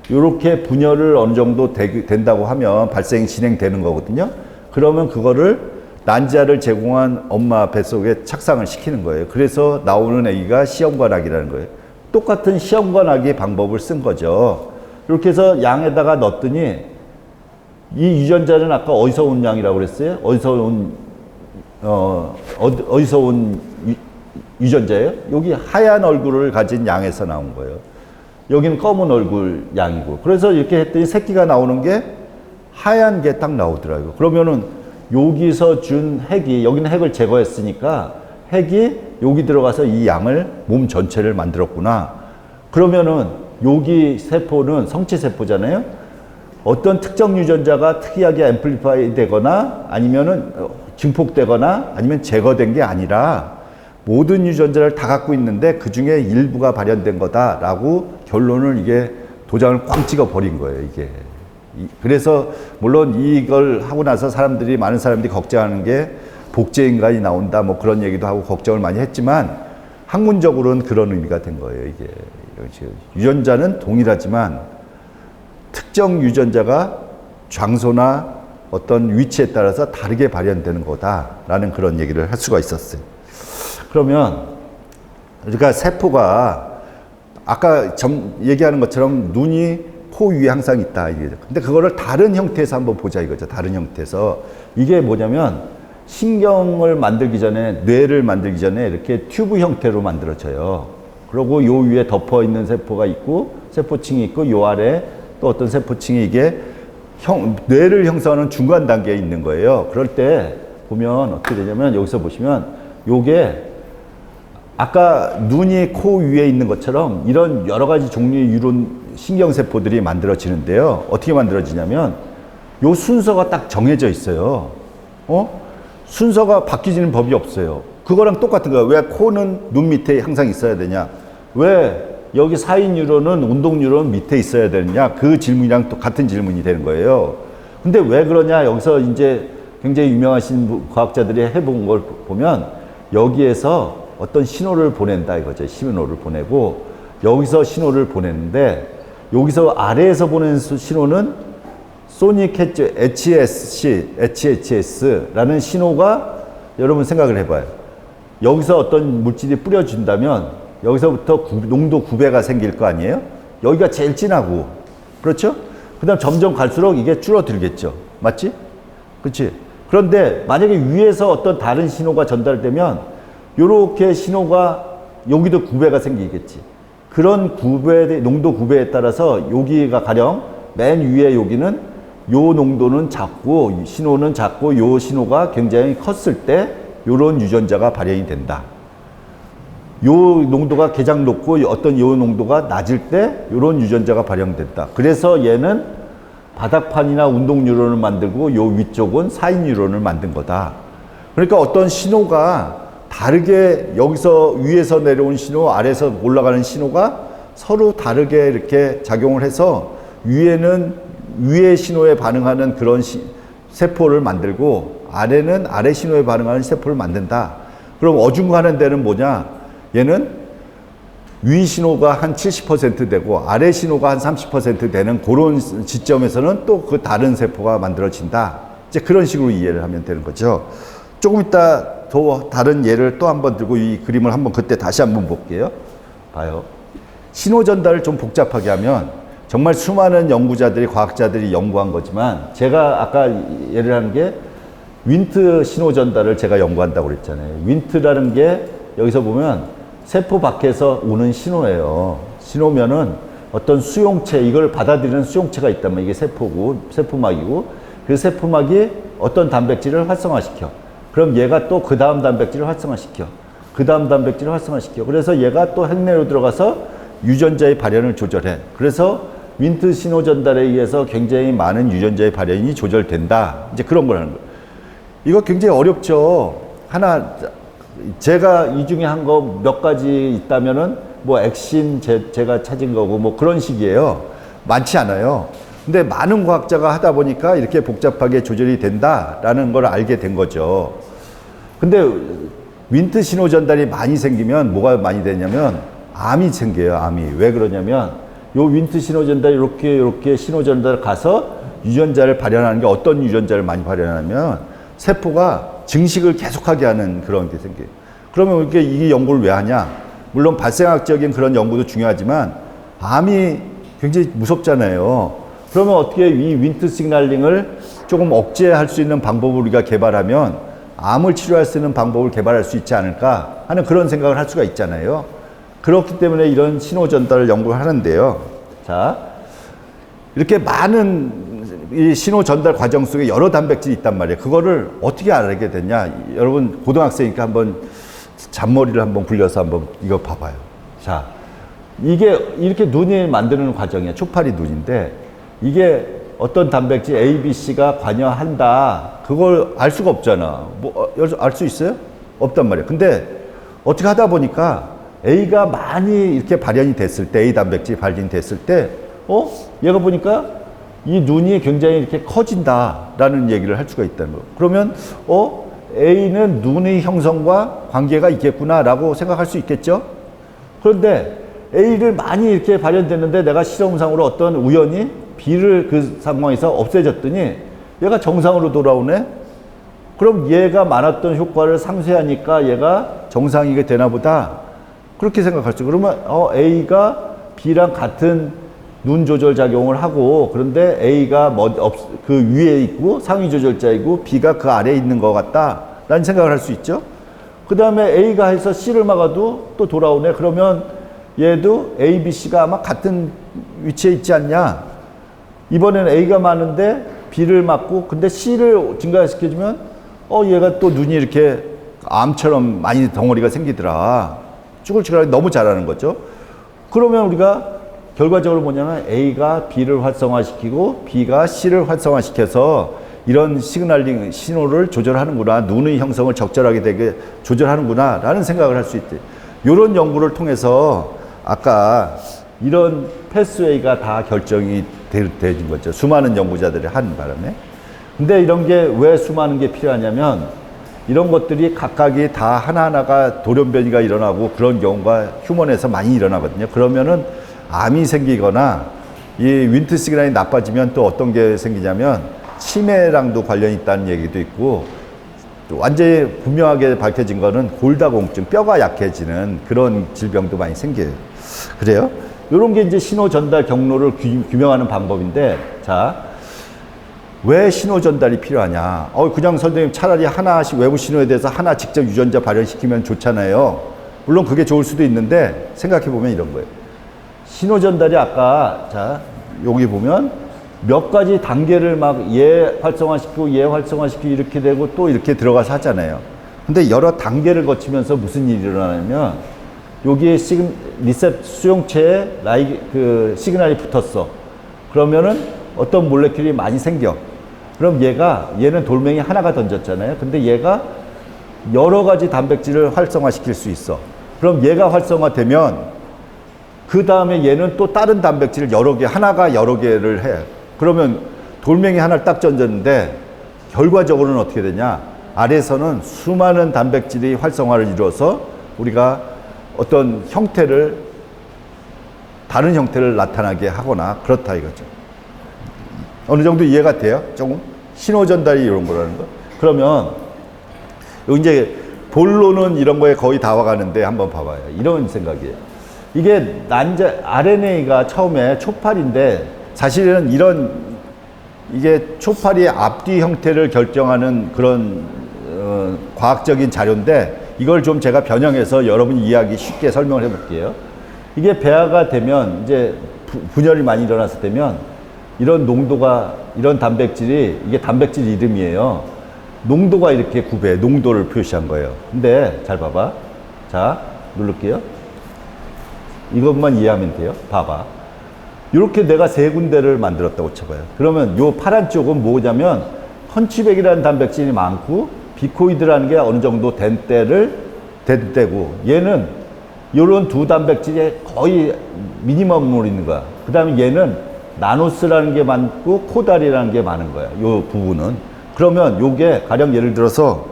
이렇게 분열을 어느 정도 된다고 하면 발생이 진행되는 거거든요. 그러면 그거를 난자를 제공한 엄마 뱃속에 착상을 시키는 거예요. 그래서 나오는 아기가 시험관아기라는 거예요. 똑같은 시험관아기 방법을 쓴 거죠. 이렇게 해서 양에다가 넣었더니 이 유전자는 아까 어디서 온 양이라고 그랬어요? 어디서 온 유전자예요? 여기 하얀 얼굴을 가진 양에서 나온 거예요. 여기는 검은 얼굴 양이고. 그래서 이렇게 했더니 새끼가 나오는 게 하얀 게 딱 나오더라고요. 그러면은 여기서 준 핵이, 여기는 핵을 제거했으니까 핵이 여기 들어가서 이 양을 몸 전체를 만들었구나. 그러면은 여기 세포는 성체세포잖아요. 어떤 특정 유전자가 특이하게 앰플리파이 되거나 아니면은 증폭되거나 아니면 제거된 게 아니라 모든 유전자를 다 갖고 있는데 그 중에 일부가 발현된 거다라고 결론을 이게 도장을 꽝 찍어 버린 거예요, 이게. 그래서 물론 이걸 하고 나서 많은 사람들이 걱정하는 게 복제인간이 나온다 뭐 그런 얘기도 하고 걱정을 많이 했지만 학문적으로는 그런 의미가 된 거예요, 이게. 유전자는 동일하지만 특정 유전자가 장소나 어떤 위치에 따라서 다르게 발현되는 거다라는 그런 얘기를 할 수가 있었어요. 그러면 그러니까 세포가 아까 얘기하는 것처럼 눈이 코 위에 항상 있다. 이게. 근데 그거를 다른 형태에서 한번 보자 이거죠. 다른 형태에서. 이게 뭐냐면 신경을 만들기 전에, 뇌를 만들기 전에 이렇게 튜브 형태로 만들어져요. 그리고 요 위에 덮어 있는 세포가 있고, 세포층이 있고, 요 아래 또 어떤 세포층이 이게 뇌를 형성하는 중간 단계에 있는 거예요. 그럴 때 보면 어떻게 되냐면 여기서 보시면 요게 아까 눈이 코 위에 있는 것처럼 이런 여러 가지 종류의 유론 신경세포들이 만들어지는데요. 어떻게 만들어지냐면 요 순서가 딱 정해져 있어요. 순서가 바뀌지는 법이 없어요. 그거랑 똑같은 거예요. 왜 코는 눈 밑에 항상 있어야 되냐? 왜 여기 사인 뉴런은 운동 뉴런 밑에 있어야 되느냐? 그 질문이랑 또 같은 질문이 되는 거예요. 근데 왜 그러냐? 여기서 이제 굉장히 유명하신 과학자들이 해본 걸 보면 여기에서 어떤 신호를 보낸다 이거죠. 신호를 보내고 여기서 신호를 보내는데 여기서 아래에서 보내는 신호는 소닉 HHS라는 신호가 여러분 생각을 해봐요. 여기서 어떤 물질이 뿌려준다면 여기서부터 농도 9배가 생길 거 아니에요? 여기가 제일 진하고 그렇죠? 그 다음 점점 갈수록 이게 줄어들겠죠. 맞지? 그렇지? 그런데 만약에 위에서 어떤 다른 신호가 전달되면 요렇게 신호가 여기도 9배가 생기겠지. 그런 9배, 농도 9배에 따라서 여기가 가령 맨 위에 여기는 요 농도는 작고 신호는 작고 요 신호가 굉장히 컸을 때 요런 유전자가 발현이 된다. 요 농도가 가장 높고 어떤 요 농도가 낮을 때 요런 유전자가 발현된다. 그래서 얘는 바닥판이나 운동 뉴런을 만들고 요 위쪽은 사인 뉴런을 만든 거다. 그러니까 어떤 신호가 다르게 여기서 위에서 내려온 신호, 아래에서 올라가는 신호가 서로 다르게 이렇게 작용을 해서 위에는 위의 신호에 반응하는 그런 세포를 만들고 아래는 아래 신호에 반응하는 세포를 만든다. 그럼 어중간한 데는 뭐냐? 얘는 위 신호가 한 70% 되고 아래 신호가 한 30% 되는 그런 지점에서는 또 그 다른 세포가 만들어진다. 이제 그런 식으로 이해를 하면 되는 거죠. 조금 이따 더 다른 예를 또 한번 들고 이 그림을 한번 그때 다시 한번 볼게요. 봐요. 신호 전달을 좀 복잡하게 하면 정말 수많은 연구자들이, 과학자들이 연구한 거지만 제가 아까 예를 하는 게 윈트 신호 전달을 제가 연구한다고 그랬잖아요. 윈트라는 게 여기서 보면 세포 밖에서 오는 신호예요. 신호면은 어떤 수용체, 이걸 받아들이는 수용체가 있다면 이게 세포고, 세포막이고, 그 세포막이 어떤 단백질을 활성화시켜. 그럼 얘가 또 그 다음 단백질을 활성화시켜. 그 다음 단백질을 활성화시켜. 그래서 얘가 또 핵내로 들어가서 유전자의 발현을 조절해. 그래서 윈트 신호 전달에 의해서 굉장히 많은 유전자의 발현이 조절된다. 이제 그런 걸 하는 거예요. 이거 굉장히 어렵죠. 하나, 제가 이 중에 한 거 몇 가지 있다면은 뭐 액신 제가 찾은 거고 뭐 그런 식이에요. 많지 않아요. 근데 많은 과학자가 하다 보니까 이렇게 복잡하게 조절이 된다라는 걸 알게 된 거죠. 근데 윈트 신호 전달이 많이 생기면 뭐가 많이 되냐면 암이 생겨요. 암이. 왜 그러냐면 요 윈트 신호 전달이 이렇게 신호 전달 가서 유전자를 발현하는 게 어떤 유전자를 많이 발현하냐면 세포가 증식을 계속하게 하는 그런 게 생겨요. 그러면 이렇게 이 연구를 왜 하냐? 물론 발생학적인 그런 연구도 중요하지만 암이 굉장히 무섭잖아요. 그러면 어떻게 이 윈트 시그널링을 조금 억제할 수 있는 방법을 우리가 개발하면 암을 치료할 수 있는 방법을 개발할 수 있지 않을까 하는 그런 생각을 할 수가 있잖아요. 그렇기 때문에 이런 신호 전달을 연구를 하는데요. 자, 이렇게 많은 이 신호 전달 과정 속에 여러 단백질이 있단 말이에요. 그거를 어떻게 알게 됐냐? 여러분 고등학생이니까 한번 잔머리를 한번 굴려서 한번 이거 봐봐요. 자, 이게 이렇게 눈이 만드는 과정이에요. 초파리 눈인데 이게 어떤 단백질 A, B, C가 관여한다. 그걸 알 수가 없잖아. 뭐 알 수 있어요? 없단 말이에요. 근데 어떻게 하다 보니까 A가 많이 이렇게 발현이 됐을 때, A 단백질이 발현이 됐을 때, 얘가 보니까 이 눈이 굉장히 이렇게 커진다라는 얘기를 할 수가 있다는 거예요. 그러면 A는 눈의 형성과 관계가 있겠구나라고 생각할 수 있겠죠? 그런데 A를 많이 이렇게 발현됐는데 내가 실험상으로 어떤 우연히 B를 그 상황에서 없애졌더니 얘가 정상으로 돌아오네? 그럼 얘가 많았던 효과를 상쇄하니까 얘가 정상이게 되나 보다. 그렇게 생각할 수 있어요. 그러면 A가 B랑 같은 눈 조절 작용을 하고, 그런데 A가 그 위에 있고 상위 조절자이고 B가 그 아래에 있는 것 같다라는 생각을 할 수 있죠. 그 다음에 A가 해서 C를 막아도 또 돌아오네. 그러면 얘도 A, B, C가 아마 같은 위치에 있지 않냐. 이번에는 A가 많은데 B를 막고 근데 C를 증가시켜주면 얘가 또 눈이 이렇게 암처럼 많이 덩어리가 생기더라. 쭈글쭈글하게 너무 잘하는 거죠. 그러면 우리가 결과적으로 뭐냐면 A가 B를 활성화시키고 B가 C를 활성화시켜서 이런 시그널링 신호를 조절하는구나. 눈의 형성을 적절하게 되게 조절하는구나 라는 생각을 할 수 있대. 이런 연구를 통해서 아까 이런 패스웨이가 다 결정이 되는 거죠. 수많은 연구자들이 한 바람에. 근데 이런 게 왜 수많은 게 필요하냐면 이런 것들이 각각이 다 하나하나가 돌연변이가 일어나고 그런 경우가 휴먼에서 많이 일어나거든요. 그러면은 암이 생기거나 이 윈트 시그널이 나빠지면 또 어떤 게 생기냐면 치매랑도 관련이 있다는 얘기도 있고 완전히 분명하게 밝혀진 거는 골다공증, 뼈가 약해지는 그런 질병도 많이 생겨요. 그래요? 이런 게 이제 신호 전달 경로를 규명하는 방법인데, 자, 왜 신호 전달이 필요하냐? 그냥 선생님 차라리 하나씩 외부 신호에 대해서 하나 직접 유전자 발현시키면 좋잖아요. 물론 그게 좋을 수도 있는데 생각해 보면 이런 거예요. 신호 전달이 아까 자 여기 보면 몇 가지 단계를 막 얘 활성화시키고 얘 활성화시키고 이렇게 되고 또 이렇게 들어가서 하잖아요. 근데 여러 단계를 거치면서 무슨 일이 일어나냐면 여기에 리셉 수용체에 그 시그널이 붙었어. 그러면은 어떤 몰레큘이 많이 생겨. 그럼 얘는 돌멩이 하나가 던졌잖아요. 근데 얘가 여러 가지 단백질을 활성화시킬 수 있어. 그럼 얘가 활성화되면 그 다음에 얘는 또 다른 단백질을 하나가 여러 개를 해. 그러면 돌멩이 하나를 딱 던졌는데 결과적으로는 어떻게 되냐? 아래에서는 수많은 단백질이 활성화를 이루어서 우리가 어떤 다른 형태를 나타나게 하거나 그렇다 이거죠. 어느 정도 이해가 돼요? 조금? 신호 전달이 이런 거라는 거. 그러면 이제 본론은 이런 거에 거의 다 와가는데 한번 봐봐요. 이런 생각이에요. 이게 RNA가 처음에 초파리인데 사실은 이게 초파리의 앞뒤 형태를 결정하는 그런 과학적인 자료인데 이걸 좀 제가 변형해서 여러분이 이해하기 쉽게 설명을 해볼게요. 이게 배아가 되면 이제 분열이 많이 일어났을 때면 이런 단백질이 이게 단백질 이름이에요. 농도가 이렇게 농도를 표시한 거예요. 근데 잘 봐봐. 자, 누를게요. 이것만 이해하면 돼요. 봐봐. 이렇게 내가 세 군데를 만들었다고 쳐봐요. 그러면 요 파란 쪽은 뭐냐면 헌치백이라는 단백질이 많고 비코이드라는 게 어느 정도 된 때고 얘는 요런 두 단백질이 거의 미니멈으로 있는 거야. 그 다음에 얘는 나노스라는 게 많고 코달이라는 게 많은 거야. 요 부분은. 그러면 요게 가령 예를 들어서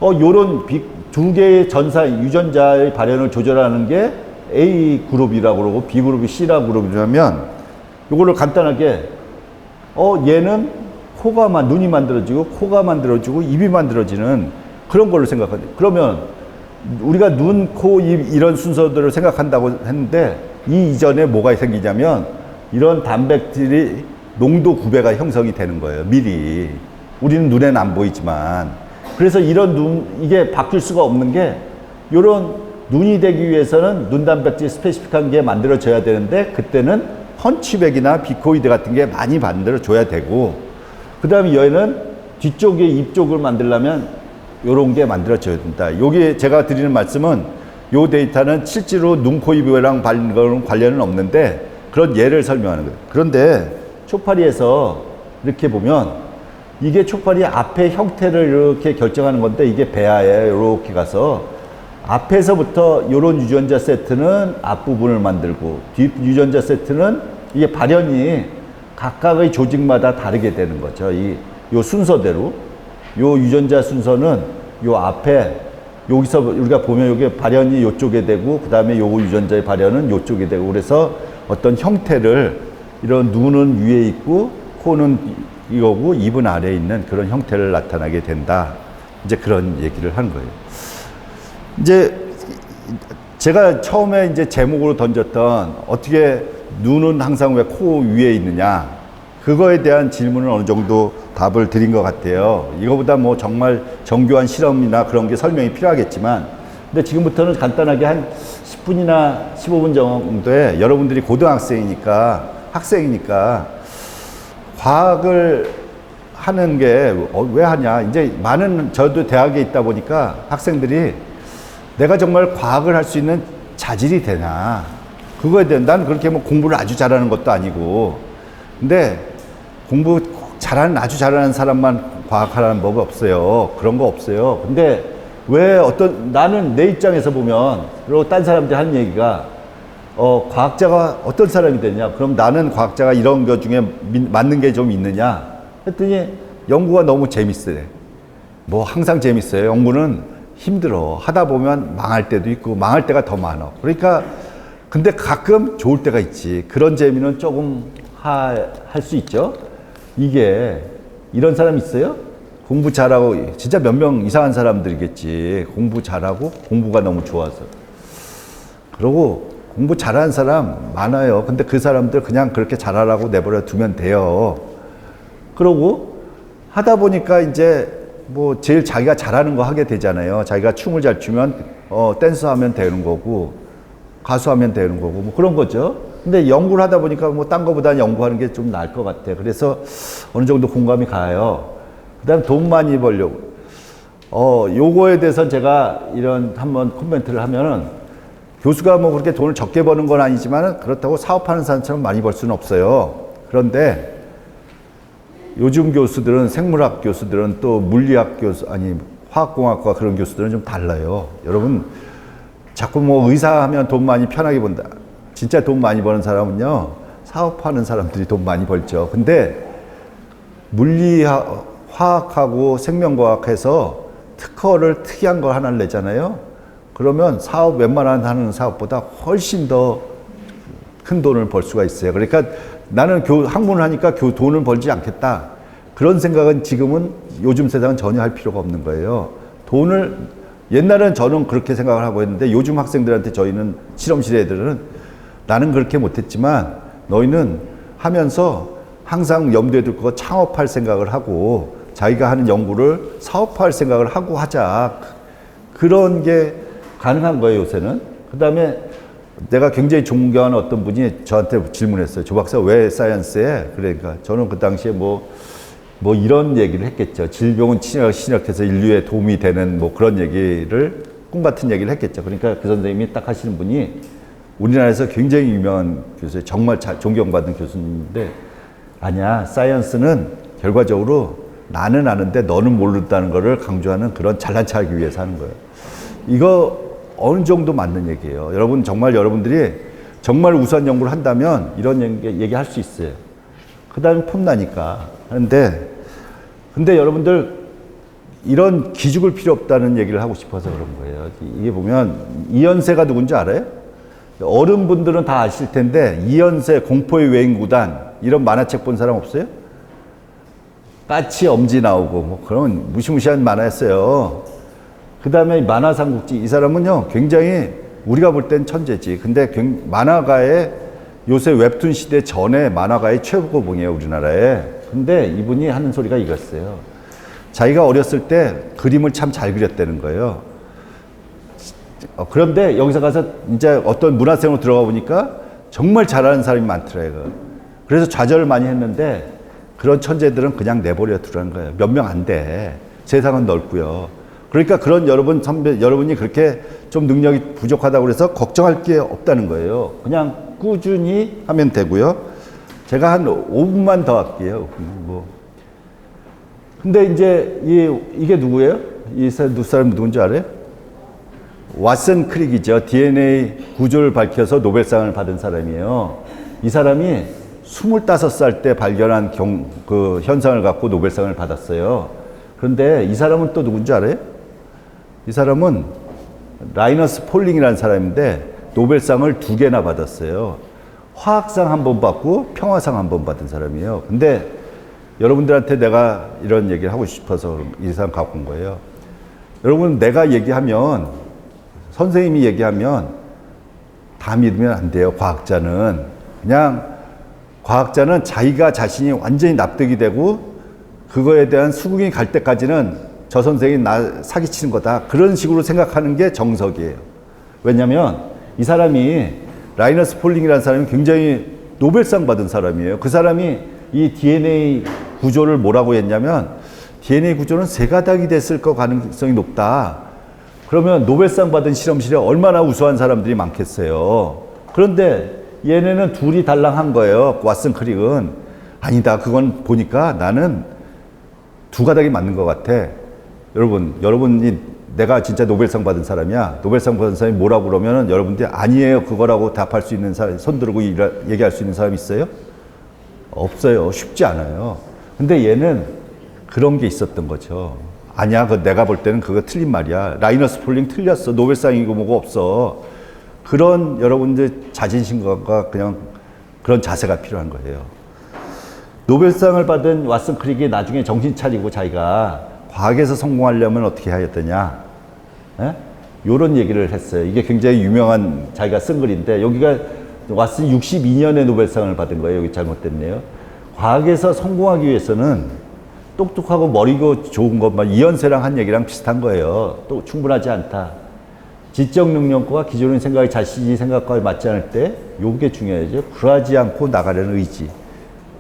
요런 두 개의 유전자의 발현을 조절하는 게 A 그룹이라고 그러고 B 그룹이 C라고 그러면 요거를 간단하게 얘는 눈이 만들어지고 코가 만들어지고 입이 만들어지는 그런 걸로 생각하죠. 그러면 우리가 눈, 코, 입 이런 순서들을 생각한다고 했는데 이 이전에 뭐가 생기냐면 이런 단백질이 농도 구배가 형성이 되는 거예요. 미리. 우리는 눈에는 안 보이지만. 그래서 이게 바뀔 수가 없는 게 요런 눈이 되기 위해서는 눈 단백질 스페시픽한 게 만들어져야 되는데 그때는 헌치백이나 비코이드 같은 게 많이 만들어줘야 되고 그 다음에 얘는 뒤쪽에 입 쪽을 만들려면 요런 게 만들어져야 된다. 여기 제가 드리는 말씀은 요 데이터는 실제로 눈, 코, 입이랑 관련은 없는데 그런 예를 설명하는 거예요. 그런데 초파리에서 이렇게 보면 이게 초파리 앞에 형태를 이렇게 결정하는 건데 이게 배아에 이렇게 가서 앞에서부터 이런 유전자 세트는 앞부분을 만들고 뒷 유전자 세트는 이게 발현이 각각의 조직마다 다르게 되는 거죠. 요 순서대로 요 유전자 순서는 요 앞에 여기서 우리가 보면 이게 발현이 요쪽에 되고 그 다음에 요 유전자의 발현은 요쪽에 되고 그래서 어떤 형태를 이런 눈은 위에 있고 코는 이거고 입은 아래에 있는 그런 형태를 나타나게 된다. 이제 그런 얘기를 한 거예요. 이제 제가 처음에 이제 제목으로 던졌던 어떻게 눈은 항상 왜 코 위에 있느냐? 그거에 대한 질문은 어느 정도 답을 드린 것 같아요. 이거보다 뭐 정말 정교한 실험이나 그런 게 설명이 필요하겠지만, 근데 지금부터는 간단하게 한 10분이나 15분 정도에 여러분들이 고등학생이니까, 학생이니까, 과학을 하는 게 왜 하냐. 이제 많은, 저도 대학에 있다 보니까 학생들이 내가 정말 과학을 할 수 있는 자질이 되나. 그거에 대한, 난 그렇게 뭐 공부를 아주 잘하는 것도 아니고, 근데 공부 잘하는, 아주 잘하는 사람만 과학하라는 법이 없어요. 그런 거 없어요. 근데 왜 나는 내 입장에서 보면, 그리고 딴 사람들이 하는 얘기가, 과학자가 어떤 사람이 되냐? 그럼 나는 과학자가 이런 것 중에 맞는 게 좀 있느냐? 했더니 연구가 너무 재밌어요. 뭐 항상 재밌어요. 연구는 힘들어. 하다 보면 망할 때도 있고, 망할 때가 더 많아. 그러니까, 근데 가끔 좋을 때가 있지. 그런 재미는 조금 할 수 있죠. 이게, 이런 사람 있어요? 공부 잘하고, 진짜 몇 명 이상한 사람들이겠지. 공부 잘하고, 공부가 너무 좋아서. 그러고, 공부 잘하는 사람 많아요. 근데 그 사람들 그냥 그렇게 잘하라고 내버려 두면 돼요. 그러고, 하다 보니까 이제, 뭐, 제일 자기가 잘하는 거 하게 되잖아요. 자기가 춤을 잘 추면, 댄스 하면 되는 거고, 가수 하면 되는 거고, 뭐 그런 거죠. 근데 연구를 하다 보니까 뭐 딴 거보다는 연구하는 게 좀 나을 것 같아. 그래서 어느 정도 공감이 가요. 그 다음 돈 많이 벌려고. 요거에 대해서 제가 이런 한번 코멘트를 하면은, 교수가 뭐 그렇게 돈을 적게 버는 건 아니지만 그렇다고 사업하는 사람처럼 많이 벌 수는 없어요. 그런데 요즘 교수들은, 생물학 교수들은 또 물리학 교수, 아니 화학공학과 그런 교수들은 좀 달라요. 여러분, 자꾸 뭐 의사 하면 돈 많이 편하게 번다. 진짜 돈 많이 버는 사람은요, 사업하는 사람들이 돈 많이 벌죠. 근데 화학하고 생명과학해서 특허를 특이한 걸 하나를 내잖아요. 그러면 사업, 웬만한 하는 사업보다 훨씬 더 큰 돈을 벌 수가 있어요. 그러니까 나는 학문을 하니까 돈을 벌지 않겠다. 그런 생각은 지금은, 요즘 세상은 전혀 할 필요가 없는 거예요. 옛날에는 저는 그렇게 생각을 하고 했는데, 요즘 학생들한테 저희는, 실험실 애들은 나는 그렇게 못했지만 너희는 하면서 항상 염두에 둘 거, 창업할 생각을 하고 자기가 하는 연구를 사업화할 생각을 하고 하자. 그런 게 가능한 거예요, 요새는. 그 다음에 내가 굉장히 존경하는 어떤 분이 저한테 질문했어요. 조 박사 왜 사이언스에? 그러니까 저는 그 당시에 뭐 이런 얘기를 했겠죠. 질병은 신약해서 인류에 도움이 되는 뭐 그런 얘기를, 꿈 같은 얘기를 했겠죠. 그러니까 그 선생님이 딱 하시는 분이 우리나라에서 굉장히 유명한 교수예요. 정말 존경받는 교수님인데, 아니야, 사이언스는 결과적으로 나는 아는데 너는 모른다는 거를 강조하는 그런 잘난 척하기 위해서 하는 거예요. 이거 어느 정도 맞는 얘기예요. 여러분, 정말 여러분들이 정말 우수한 연구를 한다면 이런 얘기 할 수 있어요. 그 다음에 폼나니까 하는데, 근데 여러분들 이런 기죽을 필요 없다는 얘기를 하고 싶어서 그런 거예요. 이게 보면 이연세가 누군지 알아요? 어른분들은 다 아실 텐데, 이연세, 공포의 외인구단, 이런 만화책 본 사람 없어요? 까치 엄지 나오고 뭐 그런 무시무시한 만화였어요. 그 다음에 만화삼국지, 이 사람은요 굉장히 우리가 볼 땐 천재지. 근데 만화가의, 요새 웹툰 시대 전에 만화가의 최고봉이에요, 우리나라에. 근데 이분이 하는 소리가 이거였어요. 자기가 어렸을 때 그림을 참 잘 그렸다는 거예요. 그런데 여기서 가서 이제 어떤 문화생으로 들어가 보니까 정말 잘하는 사람이 많더라고요. 그래서 좌절을 많이 했는데, 그런 천재들은 그냥 내버려 두라는 거예요. 몇 명 안 돼. 세상은 넓고요. 그러니까 그런 여러분이 그렇게 좀 능력이 부족하다고 그래서 걱정할 게 없다는 거예요. 그냥 꾸준히 하면 되고요. 제가 한 5분만 더 할게요. 근데 이제 이게 누구예요? 이 사람 누군지 알아요? 왓슨 크릭이죠. DNA 구조를 밝혀서 노벨상을 받은 사람이에요. 이 사람이 25살 때 발견한 그 현상을 갖고 노벨상을 받았어요. 그런데 이 사람은 또 누군지 알아요? 이 사람은 라이너스 폴링이라는 사람인데 노벨상을 2개나 받았어요. 화학상 1번 받고 평화상 1번 받은 사람이에요. 근데 여러분들한테 내가 이런 얘기를 하고 싶어서 이 사람 갖고 온 거예요. 여러분, 내가 얘기하면, 선생님이 얘기하면 다 믿으면 안 돼요, 과학자는. 그냥 과학자는 자기가 자신이 완전히 납득이 되고 그거에 대한 수긍이 갈 때까지는 저 선생이 나 사기치는 거다. 그런 식으로 생각하는 게 정석이에요. 왜냐하면 이 사람이 라이너스 폴링이라는 사람이 굉장히 노벨상 받은 사람이에요. 그 사람이 이 DNA 구조를 뭐라고 했냐면 DNA 구조는 세 가닥이 됐을 거 가능성이 높다. 그러면 노벨상 받은 실험실에 얼마나 우수한 사람들이 많겠어요. 그런데 얘네는 둘이 달랑한 거예요. 왓슨 크릭은. 아니다. 그건 보니까 나는 두 가닥이 맞는 것 같아. 여러분이 내가 진짜 노벨상 받은 사람이야. 노벨상 받은 사람이 뭐라고 그러면은 여러분들이 아니에요. 그거라고 답할 수 있는 사람, 손 들고 얘기할 수 있는 사람 있어요? 없어요. 쉽지 않아요. 근데 얘는 그런 게 있었던 거죠. 아니야. 그 내가 볼 때는 그거 틀린 말이야. 라이너스 폴링 틀렸어. 노벨상이고 뭐고 없어. 그런 여러분들 자신심과 그냥 그런 자세가 필요한 거예요. 노벨상을 받은 왓슨 크릭이 나중에 정신 차리고 자기가 과학에서 성공하려면 어떻게 해야 되냐. 이런 얘기를 했어요. 이게 굉장히 유명한 자기가 쓴 글인데 여기가 왓슨이 62년에 노벨상을 받은 거예요. 여기 잘못됐네요. 과학에서 성공하기 위해서는 똑똑하고 머리가 좋은 것만 이현세랑 한 얘기랑 비슷한 거예요. 또 충분하지 않다. 지적 능력과 기존의 생각이 자신이 생각과 맞지 않을 때 요게 중요하죠. 굴하지 않고 나가려는 의지.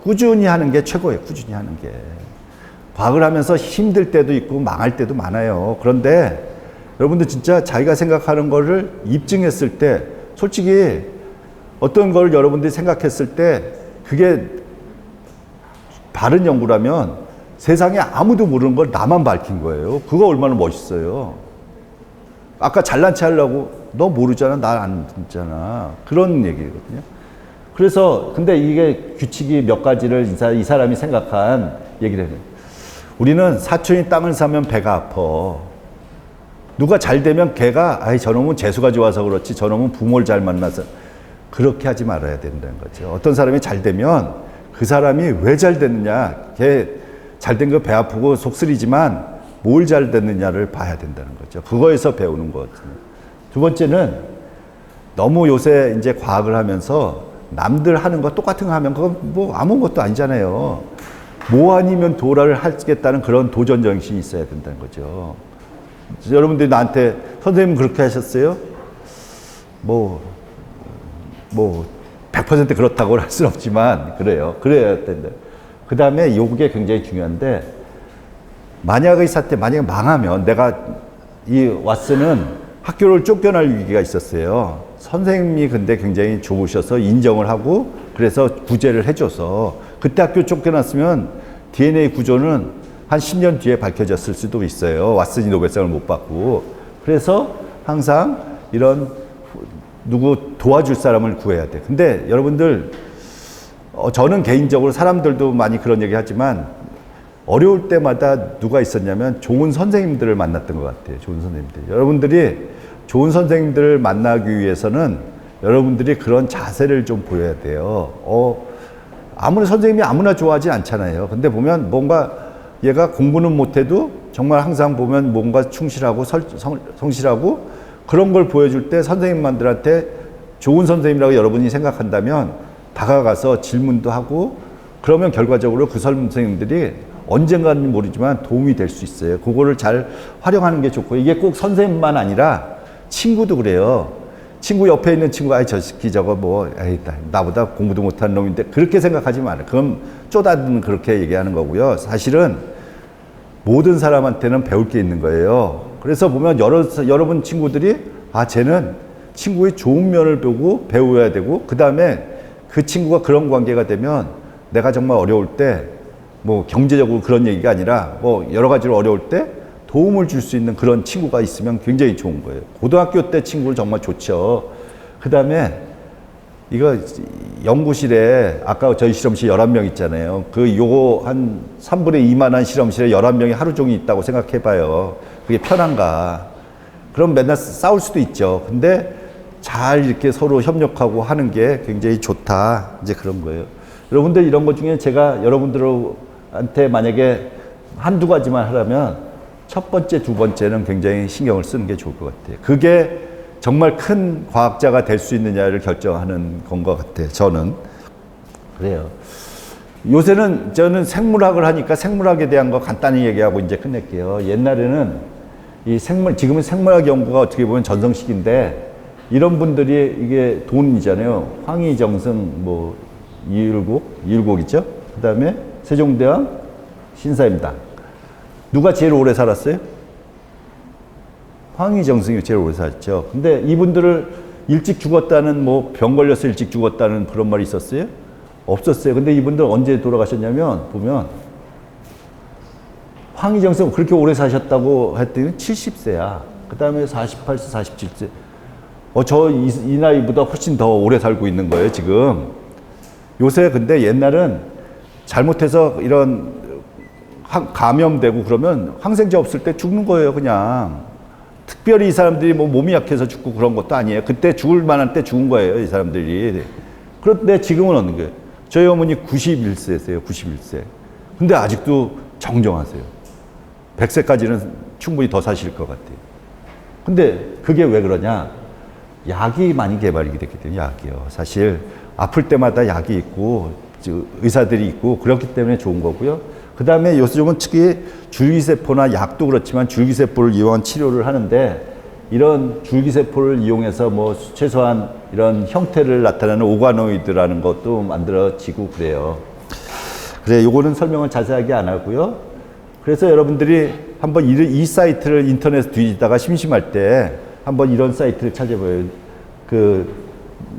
꾸준히 하는 게 최고예요. 꾸준히 하는 게. 과학을 하면서 힘들 때도 있고 망할 때도 많아요. 그런데 여러분들 진짜 자기가 생각하는 거를 입증했을 때 솔직히 어떤 걸 여러분들이 생각했을 때 그게 바른 연구라면 세상에 아무도 모르는 걸 나만 밝힌 거예요. 그거 얼마나 멋있어요. 아까 잘난 체 하려고 너 모르잖아. 나 안 듣잖아. 그런 얘기거든요. 그래서 근데 이게 규칙이 몇 가지를 이 사람이 생각한 얘기를 해요. 우리는 사촌이 땅을 사면 배가 아파. 누가 잘 되면 걔가 아이 저놈은 재수가 좋아서 그렇지 저놈은 부모를 잘 만나서 그렇게 하지 말아야 된다는 거죠. 어떤 사람이 잘 되면 그 사람이 왜 잘 됐느냐. 걔 잘 된 거 배 아프고 속쓰리지만 뭘 잘 됐느냐를 봐야 된다는 거죠. 그거에서 배우는 거거든요. 두 번째는 너무 요새 이제 과학을 하면서 남들 하는 거 똑같은 거 하면 그건 뭐 아무것도 아니잖아요. 뭐 아니면 도라를 하겠다는 그런 도전 정신이 있어야 된다는 거죠. 여러분들이 나한테 선생님 그렇게 하셨어요? 뭐 100% 그렇다고 할 수는 없지만 그래요. 그래야 된다. 그 다음에 요게 굉장히 중요한데 만약에 망하면 내가 이 왓슨은 학교를 쫓겨날 위기가 있었어요. 선생님이 근데 굉장히 좋으셔서 인정을 하고 그래서 구제를 해줘서 그때 학교 쫓겨났으면 DNA 구조는 한 10년 뒤에 밝혀졌을 수도 있어요. 왓슨이 노벨상을 못 받고. 그래서 항상 이런 누구 도와줄 사람을 구해야 돼. 근데 여러분들 저는 개인적으로 사람들도 많이 그런 얘기 하지만 어려울 때마다 누가 있었냐면 좋은 선생님들을 만났던 것 같아요. 좋은 선생님들. 여러분들이 좋은 선생님들을 만나기 위해서는 여러분들이 그런 자세를 좀 보여야 돼요. 아무리 선생님이 아무나 좋아하진 않잖아요. 근데 보면 뭔가 얘가 공부는 못해도 정말 항상 보면 뭔가 충실하고 성실하고 그런 걸 보여줄 때 선생님들한테 좋은 선생님이라고 여러분이 생각한다면 다가가서 질문도 하고 그러면 결과적으로 그 선생님들이 언젠가는 모르지만 도움이 될 수 있어요. 그거를 잘 활용하는 게 좋고 이게 꼭 선생님만 아니라 친구도 그래요. 친구 옆에 있는 친구가 저 새끼 저거 뭐 에이, 나보다 공부도 못하는 놈인데 그렇게 생각하지 마라. 그럼 쪼다든 그렇게 얘기하는 거고요. 사실은 모든 사람한테는 배울 게 있는 거예요. 그래서 보면 여러분 친구들이 쟤는 친구의 좋은 면을 보고 배워야 되고 그 다음에 그 친구가 그런 관계가 되면 내가 정말 어려울 때 뭐 경제적으로 그런 얘기가 아니라 뭐 여러 가지로 어려울 때 도움을 줄 수 있는 그런 친구가 있으면 굉장히 좋은 거예요. 고등학교 때 친구는 정말 좋죠. 그 다음에 이거 연구실에 아까 저희 실험실 11명 있잖아요. 요거 한 3분의 2만한 실험실에 11명이 하루 종일 있다고 생각해 봐요. 그게 편한가. 그럼 맨날 싸울 수도 있죠. 근데 잘 이렇게 서로 협력하고 하는 게 굉장히 좋다. 이제 그런 거예요. 여러분들 이런 것 중에 제가 여러분들한테 만약에 한두 가지만 하라면 첫 번째, 두 번째는 굉장히 신경을 쓰는 게 좋을 것 같아요. 그게 정말 큰 과학자가 될 수 있느냐를 결정하는 건 것 같아요. 저는. 그래요. 요새는 저는 생물학을 하니까 생물학에 대한 거 간단히 얘기하고 이제 끝낼게요. 옛날에는 지금은 생물학 연구가 어떻게 보면 전성시기인데 이런 분들이 이게 돈이잖아요. 황희정승 뭐 이율곡 있죠. 그 다음에 세종대왕 신사임당. 누가 제일 오래 살았어요? 황희정승이 제일 오래 살았죠. 근데 이분들을 일찍 죽었다는 뭐 병 걸려서 일찍 죽었다는 그런 말이 있었어요? 없었어요. 근데 이분들 언제 돌아가셨냐면 보면 황희정승 그렇게 오래 사셨다고 했더니 70세야. 그 다음에 48세, 47세. 이 나이보다 훨씬 더 오래 살고 있는 거예요, 지금. 요새 근데 옛날은 잘못해서 이런 감염되고 그러면 항생제 없을 때 죽는 거예요, 그냥. 특별히 이 사람들이 뭐 몸이 약해서 죽고 그런 것도 아니에요. 그때 죽을 만한 때 죽은 거예요, 이 사람들이. 그런데 지금은 어느 거예요? 저희 어머니 91세세요, 91세. 근데 아직도 정정하세요. 100세까지는 충분히 더 사실 것 같아요. 근데 그게 왜 그러냐? 약이 많이 개발이 됐기 때문에 약이요. 사실 아플 때마다 약이 있고 의사들이 있고 그렇기 때문에 좋은 거고요. 그 다음에 요즘은 특히 줄기세포나 약도 그렇지만 줄기세포를 이용한 치료를 하는데 이런 줄기세포를 이용해서 뭐 최소한 이런 형태를 나타내는 오가노이드라는 것도 만들어지고 그래요. 그래, 요거는 설명을 자세하게 안 하고요. 그래서 여러분들이 한번 이 사이트를 인터넷 뒤지다가 심심할 때 한번 이런 사이트를 찾아봐요.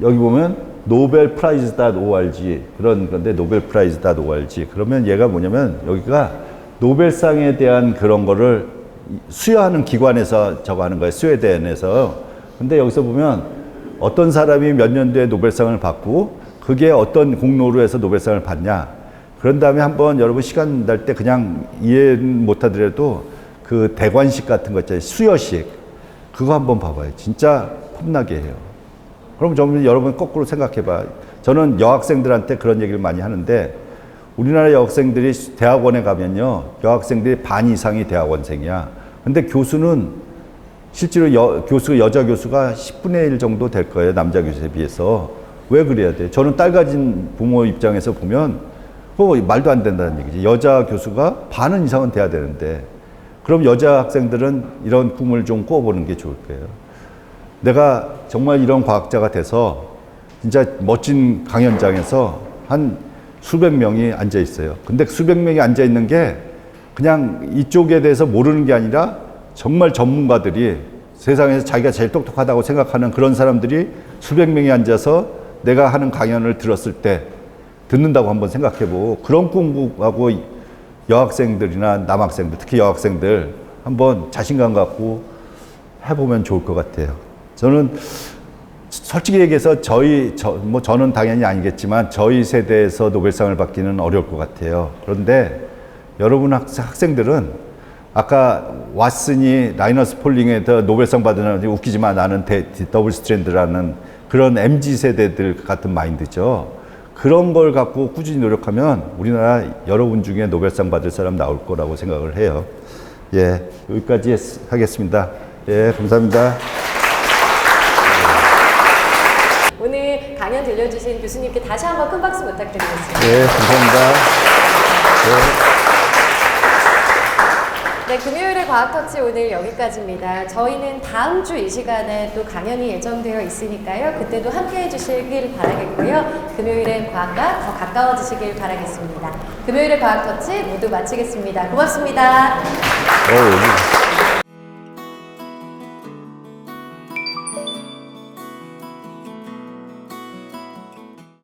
여기 보면 nobelprize.org 그런 건데 nobelprize.org 그러면 얘가 뭐냐면 여기가 노벨상에 대한 그런 거를 수여하는 기관에서 저거 하는 거예요. 스웨덴에서. 근데 여기서 보면 어떤 사람이 몇 년도에 노벨상을 받고 그게 어떤 공로로 해서 노벨상을 받냐. 그런 다음에 한번 여러분 시간 날 때 그냥 이해 못 하더라도 그 대관식 같은 거 있잖아요. 수여식. 그거 한번 봐봐요. 진짜 폼나게 해요. 그럼 좀 여러분 거꾸로 생각해 봐. 저는 여학생들한테 그런 얘기를 많이 하는데 우리나라 여학생들이 대학원에 가면요. 여학생들이 반 이상이 대학원생이야. 근데 교수는 실제로 여자 교수가 10분의 1 정도 될 거예요. 남자 교수에 비해서. 왜 그래야 돼? 저는 딸 가진 부모 입장에서 보면 말도 안 된다는 얘기지. 여자 교수가 반은 이상은 돼야 되는데 그럼 여자 학생들은 이런 꿈을 좀 꿔보는 게 좋을 거예요. 내가 정말 이런 과학자가 돼서 진짜 멋진 강연장에서 한 수백 명이 앉아 있어요. 근데 수백 명이 앉아 있는 게 그냥 이쪽에 대해서 모르는 게 아니라 정말 전문가들이 세상에서 자기가 제일 똑똑하다고 생각하는 그런 사람들이 수백 명이 앉아서 내가 하는 강연을 들었을 때 듣는다고 한번 생각해보고 그런 꿈하고 여학생들이나 남학생들, 특히 여학생들 한번 자신감 갖고 해보면 좋을 것 같아요. 저는 솔직히 얘기해서 저는 당연히 아니겠지만 저희 세대에서 노벨상을 받기는 어려울 것 같아요. 그런데 여러분 학생들은 아까 왓슨이 라이너스 폴링에서 노벨상 받은 웃기지만 나는 더블 스트랜드라는 그런 MZ 세대들 같은 마인드죠. 그런 걸 갖고 꾸준히 노력하면 우리나라 여러분 중에 노벨상 받을 사람 나올 거라고 생각을 해요. 예, 여기까지 하겠습니다. 예, 감사합니다. 오늘 강연 들려주신 교수님께 다시 한번 큰 박수 부탁드리겠습니다. 예, 감사합니다. 네, 금요일의 과학터치 오늘 여기까지입니다. 저희는 다음 주 이 시간에 또 강연이 예정되어 있으니까요. 그때도 함께 해주시길 바라겠고요. 금요일엔 과학과 더 가까워지시길 바라겠습니다. 금요일의 과학터치 모두 마치겠습니다. 고맙습니다. 여기.